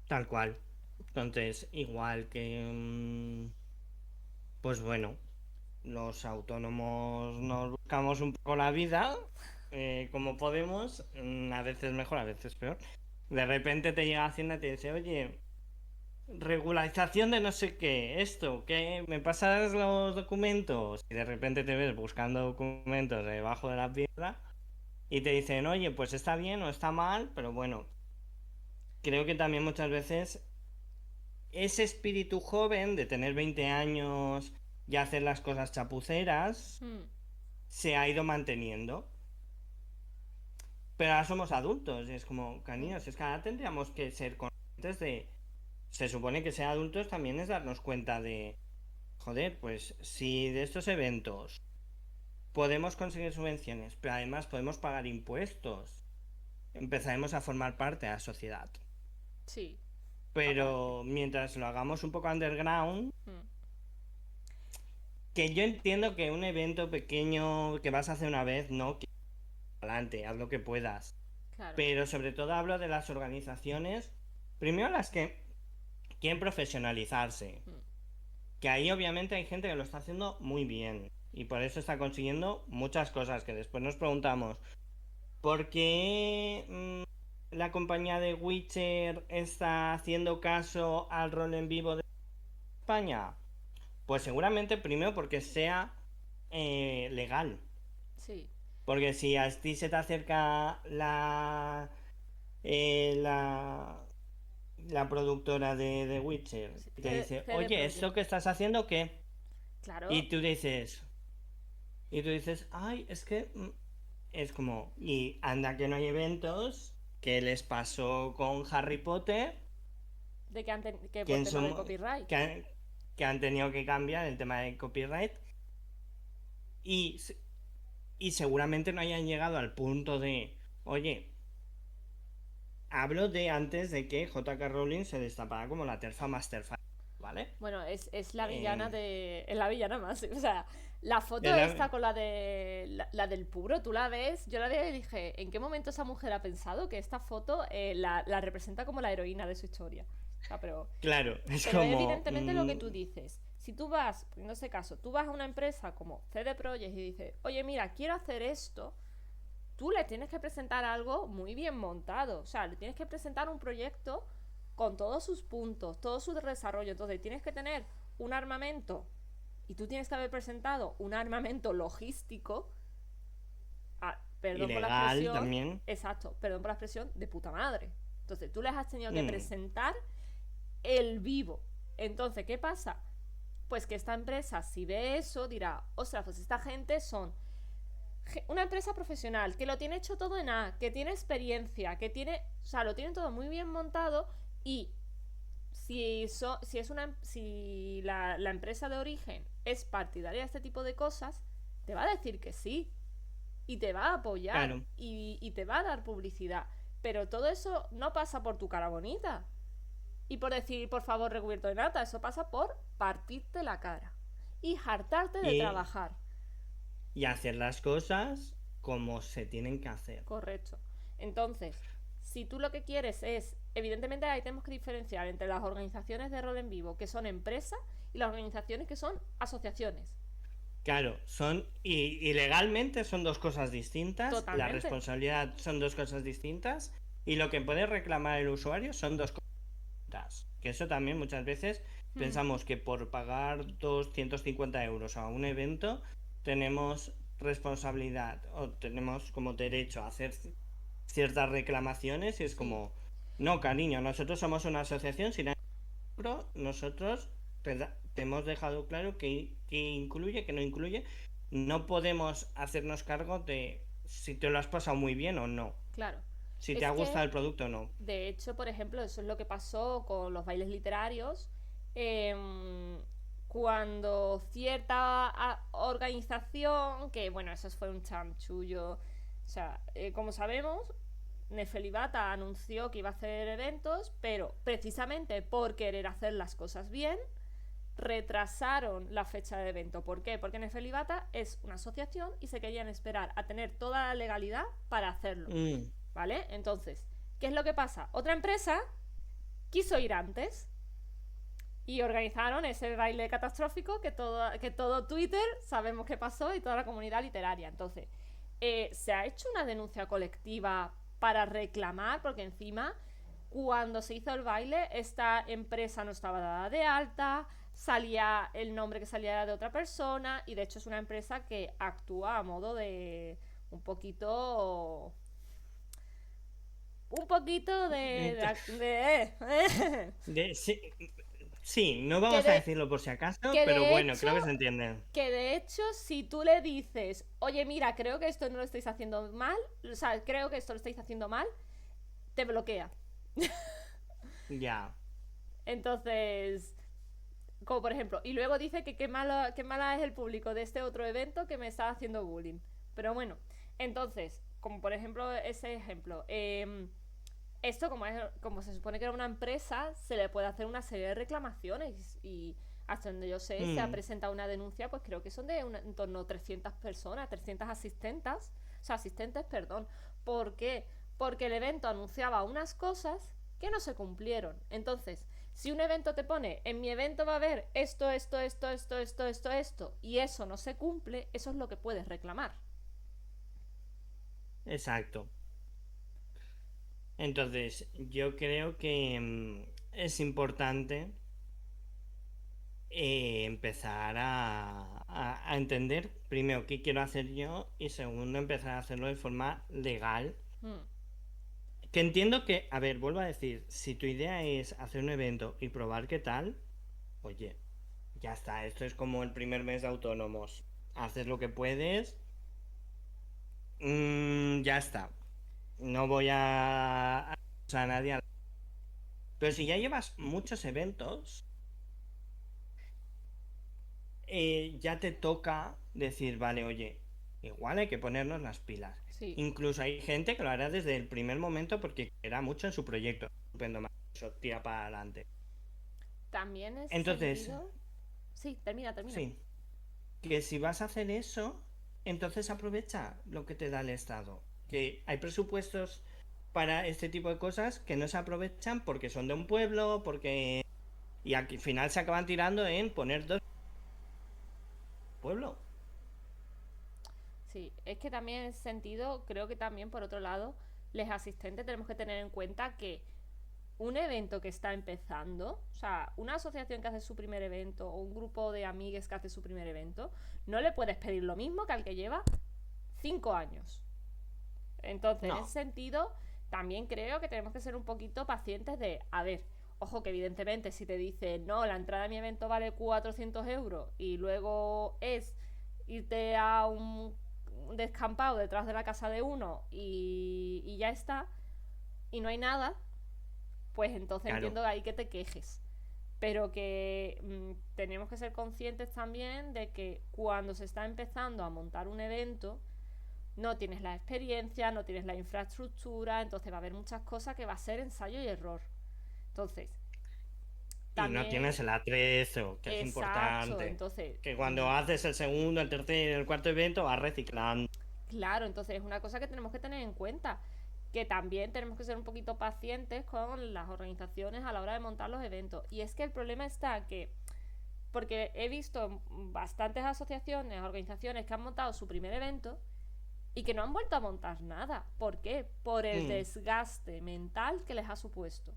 tal cual. Entonces, igual que, pues bueno, los autónomos nos buscamos un poco la vida como podemos, a veces mejor, a veces peor. De repente te llega Hacienda y te dice, oye, regularización de no sé qué, esto, ¿qué? ¿Me pasas los documentos? Y de repente te ves buscando documentos debajo de la piedra y te dicen, oye, pues está bien o está mal, pero bueno, creo que también muchas veces ese espíritu joven de tener 20 años y hacer las cosas chapuceras Hmm, se ha ido manteniendo. Pero ahora somos adultos y es como, hmm. caninos, es que ahora tendríamos que ser conscientes de... Se supone que ser adultos también es darnos cuenta de, joder, pues si de estos eventos podemos conseguir subvenciones, pero además podemos pagar impuestos, empezaremos a formar parte de la sociedad. Sí, total. Pero mientras lo hagamos un poco underground, Hmm. que yo entiendo que un evento pequeño que vas a hacer una vez, no, que adelante, haz lo que puedas. Claro. Pero sobre todo hablo de las organizaciones, primero las que quieren profesionalizarse, Mm. que ahí obviamente hay gente que lo está haciendo muy bien y por eso está consiguiendo muchas cosas que después nos preguntamos, ¿por qué la compañía de Witcher está haciendo caso al rol en vivo de España? Pues seguramente primero porque sea legal. Sí. Porque si a ti se te acerca eh, la, la productora de The Witcher Sí. y te dice, CD oye, ¿esto Projekt. que estás haciendo qué? Claro. Y tú dices, ay, es que es como, y anda que no hay eventos que les pasó con Harry Potter, De que que, por en tema de su, copyright. que, han, que han tenido que cambiar el tema de copyright y, y seguramente no hayan llegado al punto de, oye, hablo de antes de que J.K. Rowling se destapara como la terza Masterfile, ¿vale? Bueno, es la villana Eh, de. Es la villana más. O sea, la foto de la- esta con la de. La del puro, tú la ves. Yo la vi y dije, ¿en qué momento esa mujer ha pensado que esta foto la representa como la heroína de su historia? O sea, pero. Claro, es Pero como... evidentemente lo que tú dices. Si tú vas, en ese caso, tú vas a una empresa como CD Projekt y dices, oye, mira, quiero hacer esto, tú le tienes que presentar algo muy bien montado. O sea, le tienes que presentar un proyecto con todos sus puntos, todo su desarrollo. Entonces, tienes que tener un armamento y tú tienes que haber presentado un armamento logístico. Perdón por la ilegal expresión. también. Exacto, perdón por la expresión de puta madre. Entonces, tú les has tenido que Mm, presentar el vivo. Entonces, ¿qué pasa? Pues que esta empresa, si ve eso, dirá, ostras, pues esta gente son una empresa profesional que lo tiene hecho todo en A, que tiene experiencia, que tiene, o sea, lo tiene todo muy bien montado y si la empresa de origen es partidaria de este tipo de cosas, te va a decir que sí y te va a apoyar claro. y te va a dar publicidad. Pero todo eso no pasa por tu cara bonita y por decir, por favor, recubierto de nata. Eso pasa por partirte la cara y hartarte de Y, trabajar. y hacer las cosas como se tienen que hacer. Correcto. Entonces, si tú lo que quieres es, evidentemente ahí tenemos que diferenciar entre las organizaciones de rol en vivo, que son empresas, y las organizaciones que son asociaciones. Claro, y legalmente son dos cosas distintas, la Totalmente. responsabilidad son dos cosas distintas, y lo que puede reclamar el usuario son dos cosas distintas. Que eso también muchas veces Hmm. pensamos que por pagar 250 euros a un evento tenemos responsabilidad o tenemos como derecho a hacer ciertas reclamaciones y es Sí, como, no, cariño, nosotros somos una asociación sin ánimo de lucro, nosotros te hemos dejado claro que incluye, que no incluye, no podemos hacernos cargo de si te lo has pasado muy bien o no, claro. si te Es ha que, gustado el producto o no. de hecho, por ejemplo, eso es lo que pasó con los bailes literarios. Cuando cierta organización, que bueno, eso fue un chanchullo. O sea, como sabemos, Nefelibata anunció que iba a hacer eventos, pero precisamente por querer hacer las cosas bien, retrasaron la fecha de evento. ¿Por qué? Porque Nefelibata es una asociación y se querían esperar a tener toda la legalidad para hacerlo. Mm, ¿Vale? Entonces, ¿qué es lo que pasa? Otra empresa quiso ir antes y organizaron ese baile catastrófico que todo Twitter sabemos que pasó y toda la comunidad literaria. Entonces, se ha hecho una denuncia colectiva para reclamar, porque encima, cuando se hizo el baile, esta empresa no estaba dada de alta, salía el nombre que salía era de otra persona, y de hecho es una empresa que actúa a modo de un poquito de sí, sí, no que vamos a de decirlo por si acaso, que pero de bueno, hecho creo que se entiende. si tú le dices, oye, mira, creo que esto no lo estáis haciendo mal, o sea, creo que esto lo estáis haciendo mal, te bloquea. Ya. Entonces, como por ejemplo, y luego dice que qué mala es el público de este otro evento que me está haciendo bullying. Pero bueno, entonces, como por ejemplo ese ejemplo, esto como se supone que era una empresa, se le puede hacer una serie de reclamaciones y Hasta donde yo sé, se ha presentado una denuncia, pues creo que son de en torno a 300 personas, 300 asistentes, o sea, asistentes, perdón. ¿Por qué? Porque el evento anunciaba unas cosas que no se cumplieron. Entonces, si un evento te pone, en mi evento va a haber esto, y eso no se cumple, eso es lo que puedes reclamar. Exacto. Entonces, yo creo que es importante empezar a entender, primero, qué quiero hacer yo y segundo, empezar a hacerlo de forma legal. Mm. Que entiendo que, a ver, vuelvo a decir, si tu idea es hacer un evento y probar qué tal, oye, ya está, esto es como el primer mes de autónomos. Haces lo que puedes, ya está. No voy a acusar a nadie. Pero si ya llevas muchos eventos, ya te toca decir, vale, oye, igual hay que ponernos las pilas. Sí. Incluso hay gente que lo hará desde el primer momento porque era mucho en su proyecto. Estupendo, eso tira para adelante. También es Entonces, sentido. Sí, termina, termina. sí, que si vas a hacer eso, entonces aprovecha lo que te da el Estado. Que hay presupuestos para este tipo de cosas que no se aprovechan porque son de un pueblo, porque... Y al final se acaban tirando en poner dos pueblo. Sí, es que también en ese sentido, creo que también por otro lado, los asistentes tenemos que tener en cuenta que un evento que está empezando, o sea, una asociación que hace su primer evento o un grupo de amigues que hace su primer evento, no le puedes pedir lo mismo que al que lleva 5 años. Entonces, en ese No, sentido, también creo que tenemos que ser un poquito pacientes de, a ver, ojo que evidentemente si te dice, no, la entrada a mi evento vale 400 euros y luego es irte a un descampado detrás de la casa de uno y ya está, y no hay nada, pues entonces claro. entiendo ahí que te quejes. Pero que tenemos que ser conscientes también de que cuando se está empezando a montar un evento, no tienes la experiencia, no tienes la infraestructura, entonces va a haber muchas cosas que va a ser ensayo y error. Entonces, Y no también, tienes el atrezo, que es exacto, importante. entonces, Que cuando haces el segundo, el tercer, el cuarto evento, vas reciclando. claro, entonces es una cosa que tenemos que tener en cuenta, que también tenemos que ser un poquito pacientes con las organizaciones a la hora de montar los eventos. Y es que el problema está que, porque he visto bastantes asociaciones, organizaciones que han montado su primer evento y que no han vuelto a montar nada. ¿Por qué? Por el Mm, desgaste mental que les ha supuesto.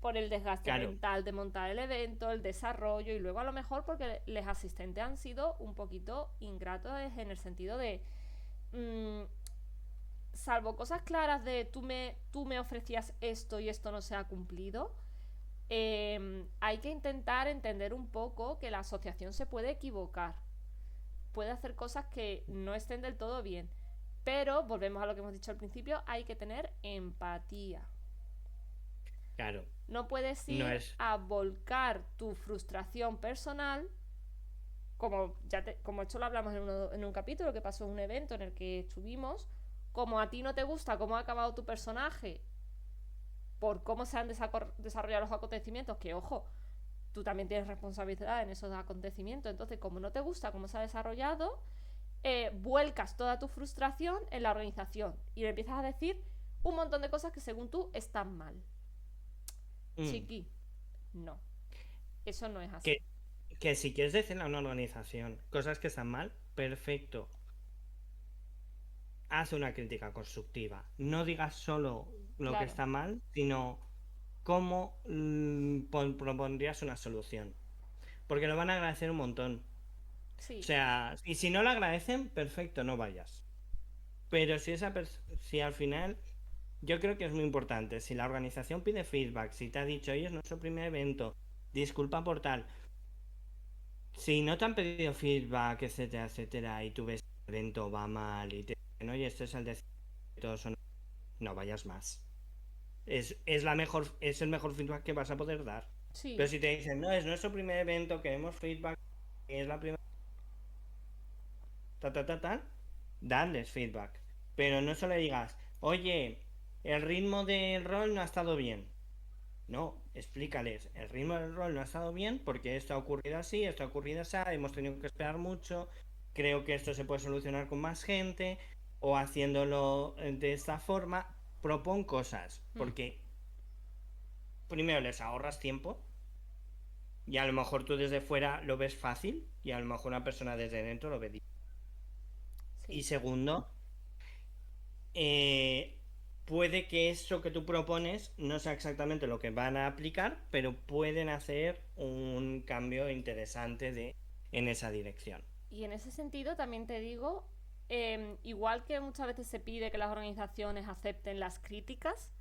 Por el desgaste claro. mental de montar el evento, el desarrollo y luego a lo mejor porque los asistentes han sido un poquito ingratos en el sentido de, mmm, salvo cosas claras de tú me ofrecías esto y esto no se ha cumplido, hay que intentar entender un poco que la asociación se puede equivocar, puede hacer cosas que no estén del todo bien, pero volvemos a lo que hemos dicho al principio, hay que tener empatía. Claro. No puedes No ir es. a volcar tu frustración personal, como esto lo hablamos en un capítulo que pasó en un evento en el que estuvimos, como a ti no te gusta cómo ha acabado tu personaje por cómo se han desarrollado los acontecimientos, que ojo, tú también tienes responsabilidad en esos acontecimientos, entonces como no te gusta cómo se ha desarrollado, vuelcas toda tu frustración en la organización y le empiezas a decir un montón de cosas que según tú están mal. Mm, Chiqui, no, eso no es así. que, que si quieres decirle a una organización cosas que están mal, perfecto. Haz una crítica constructiva. No digas solo lo que Claro, está mal, sino cómo propondrías una solución. Porque lo van a agradecer un montón. O sí, sea, y si no lo agradecen, perfecto, no vayas. Pero si al final, yo creo que es muy importante. Si la organización pide feedback, si te ha dicho, oye, es nuestro primer evento, disculpa por tal. Si no te han pedido feedback, etcétera, etcétera, y tú ves que el evento va mal y te dicen, oye, esto es el de todos o no, no vayas más. Es el mejor feedback que vas a poder dar. Pero sí, si te dicen, no, es nuestro primer evento, queremos feedback, es la primera, ta, darles feedback. Pero no solo digas, oye, el ritmo del rol no ha estado bien. No, explícales, el ritmo del rol no ha estado bien porque esto ha ocurrido así, esto ha ocurrido así, hemos tenido que esperar mucho, creo que esto se puede solucionar con más gente o haciéndolo de esta forma. Propon cosas, Mm, porque primero les ahorras tiempo y a lo mejor tú desde fuera lo ves fácil y a lo mejor una persona desde dentro lo ve difícil. Y sí. segundo, eh, puede que eso que tú propones no sea exactamente lo que van a aplicar, pero pueden hacer un cambio interesante en esa dirección. Y en ese sentido también te digo, igual que muchas veces se pide que las organizaciones acepten las críticas,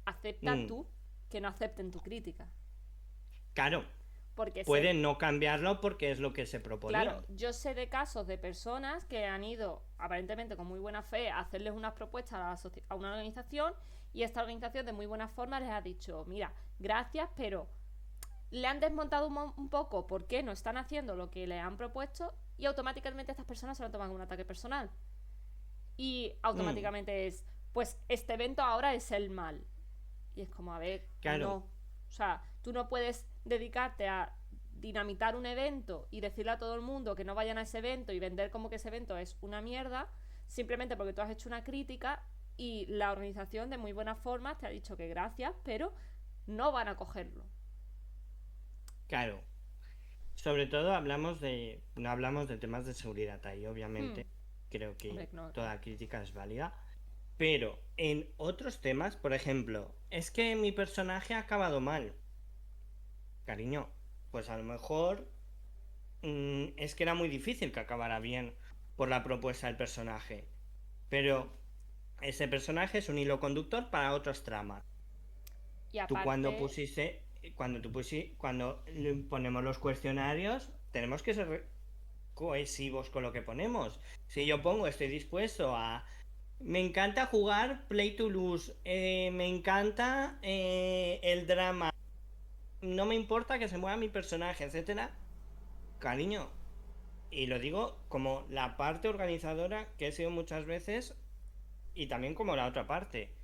acepta Mm, tú que no acepten tu crítica. claro, Porque sé, pueden no cambiarlo porque es lo que se claro, proponían. yo sé de casos de personas que han ido aparentemente con muy buena fe a hacerles unas propuestas a una organización y esta organización de muy buena forma les ha dicho, mira, gracias, pero le han desmontado un poco por qué no están haciendo lo que le han propuesto y automáticamente estas personas se lo toman como un ataque personal. Y Mm, automáticamente es, pues este evento ahora es el mal. Y es como, a ver, no. claro, O sea, tú no puedes dedicarte a dinamitar un evento y decirle a todo el mundo que no vayan a ese evento y vender como que ese evento es una mierda, simplemente porque tú has hecho una crítica y la organización de muy buena forma te ha dicho que gracias, pero no van a cogerlo. claro. Sobre todo no hablamos de temas de seguridad ahí, Hmm. obviamente. Creo Hombre, que no, claro. toda crítica es válida. Pero en otros temas, por ejemplo, es que mi personaje ha acabado mal. Cariño, pues a lo mejor es que era muy difícil que acabara bien por la propuesta del personaje. Pero ese personaje es un hilo conductor para otras tramas. Y Tú cuando aparte, pusiste, cuando ponemos los cuestionarios, tenemos que ser cohesivos con lo que ponemos. Si yo pongo, estoy dispuesto a... Me encanta jugar Play to Lose, me encanta el drama, no me importa que se mueva mi personaje, etcétera. Cariño, y lo digo como la parte organizadora que he sido muchas veces y también como la otra parte.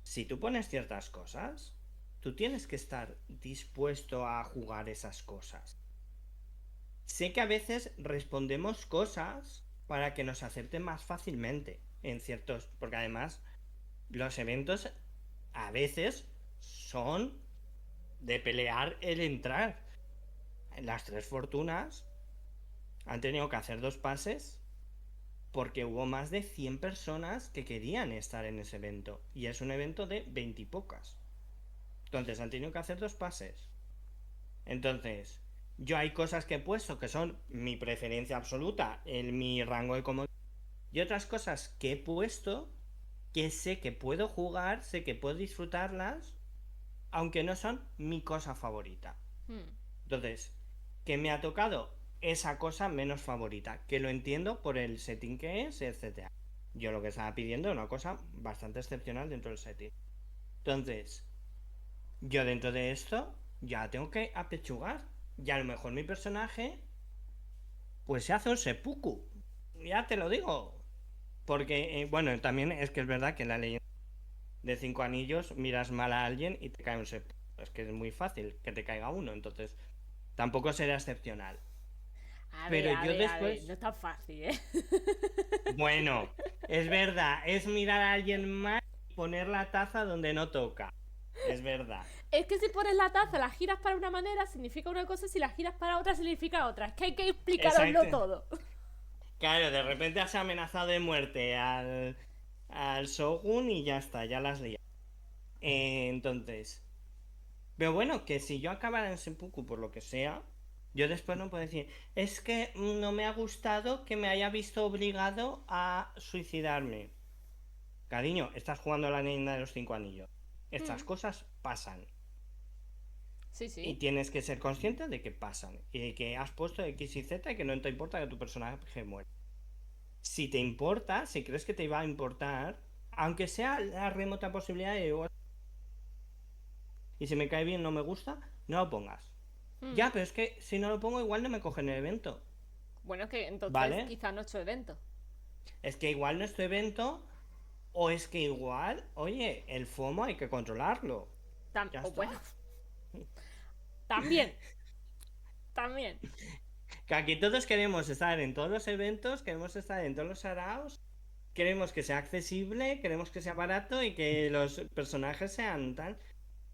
Si tú pones ciertas cosas, tú tienes que estar dispuesto a jugar esas cosas. Sé que a veces respondemos cosas para que nos acepten más fácilmente en ciertos, porque además los eventos a veces son de pelear el entrar. Las tres fortunas han tenido que hacer dos pases porque hubo más de 100 personas que querían estar en ese evento y es un evento de 20 y pocas. Entonces han tenido que hacer dos pases. Entonces, yo hay cosas que he puesto que son mi preferencia absoluta en mi rango de comodidad y otras cosas que he puesto que sé que puedo jugar, sé que puedo disfrutarlas, aunque no son mi cosa favorita. hmm, Entonces, ¿qué me ha tocado? Esa cosa menos favorita, que lo entiendo por el setting que es, etcétera. Yo lo que estaba pidiendo era una cosa bastante excepcional dentro del setting. Entonces, yo dentro de esto ya tengo que apechugar. Y a lo mejor mi personaje, pues se hace un seppuku. Ya te lo digo. Porque, bueno, también es que es verdad que en la leyenda de cinco anillos miras mal a alguien y te cae un seppuku. Es que es muy fácil que te caiga uno. Entonces, tampoco será excepcional. a ver, Pero a yo ver, a ver, no después, es tan fácil, ¿eh? bueno, es verdad, es mirar a alguien mal y poner la taza donde no toca. Es verdad. Es que si pones la taza, la giras para una manera, significa una cosa, si la giras para otra, significa otra. Es que hay que Exacto. explicaroslo todo. Claro, de repente has amenazado de muerte al Shogun y ya está, ya las liado. Entonces, pero bueno, que si yo acabara en seppuku por lo que sea, yo después no puedo decir, es que no me ha gustado que me haya visto obligado a suicidarme. Cariño, estás jugando a la leyenda de los cinco anillos. Estas Hmm, cosas pasan. sí, Y sí. tienes que ser consciente de que pasan. Y que has puesto X y Z y que no te importa que tu personaje muera. Si te importa, si crees que te va a importar, aunque sea la remota posibilidad de... Y si me cae bien, no me gusta, no lo pongas. Hmm. Ya, pero es que si no lo pongo, igual no me cogen el evento. Bueno, es que entonces ¿Vale? quizá nuestro evento. Es que igual nuestro evento, o es que igual, oye, el FOMO hay que controlarlo. Ya O está. bueno, también, también. Que aquí todos queremos estar en todos los eventos, queremos estar en todos los saraos, queremos que sea accesible, queremos que sea barato y que los personajes sean tal.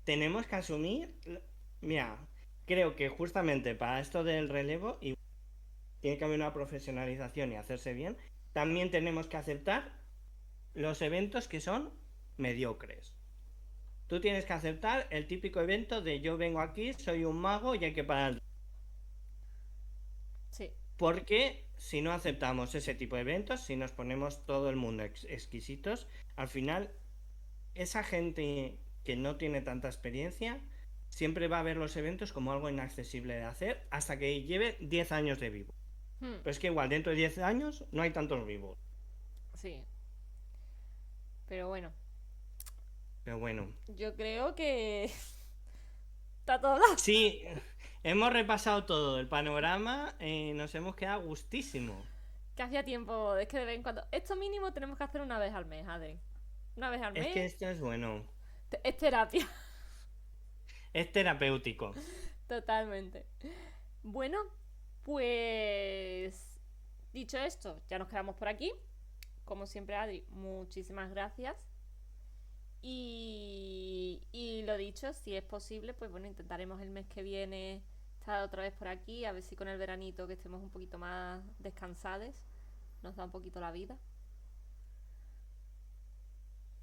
Tenemos que asumir. Mira, creo que justamente para esto del relevo, y tiene que haber una profesionalización y hacerse bien, también tenemos que aceptar los eventos que son mediocres. Tú tienes que aceptar el típico evento de yo vengo aquí, soy un mago y hay que parar. Sí. Porque si no aceptamos ese tipo de eventos, si nos ponemos todo el mundo exquisitos, al final esa gente que no tiene tanta experiencia siempre va a ver los eventos como algo inaccesible de hacer hasta que lleve 10 años de vivo. Hmm, Pero es que igual dentro de 10 años no hay tantos vivos. sí. Pero bueno, Pero bueno. yo creo que está todo dado. Sí, hemos repasado todo el panorama, nos hemos quedado gustísimo. Que hacía tiempo, es que de vez en cuando. Esto mínimo tenemos que hacer una vez al mes, Adri. Una vez al Es que mes esto es bueno. es terapia. Es terapéutico. Totalmente. Bueno, pues dicho esto, ya nos quedamos por aquí. Como siempre, Adri, muchísimas gracias. Y lo dicho, si es posible, pues bueno, intentaremos el mes que viene estar otra vez por aquí, a ver si con el veranito que estemos un poquito más descansados nos da un poquito la vida.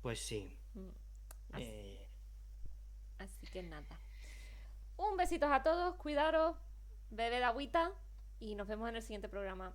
Pues sí. Mm, Así, Eh, así que nada. Un besito a todos, cuidaros, bebed agüita y nos vemos en el siguiente programa.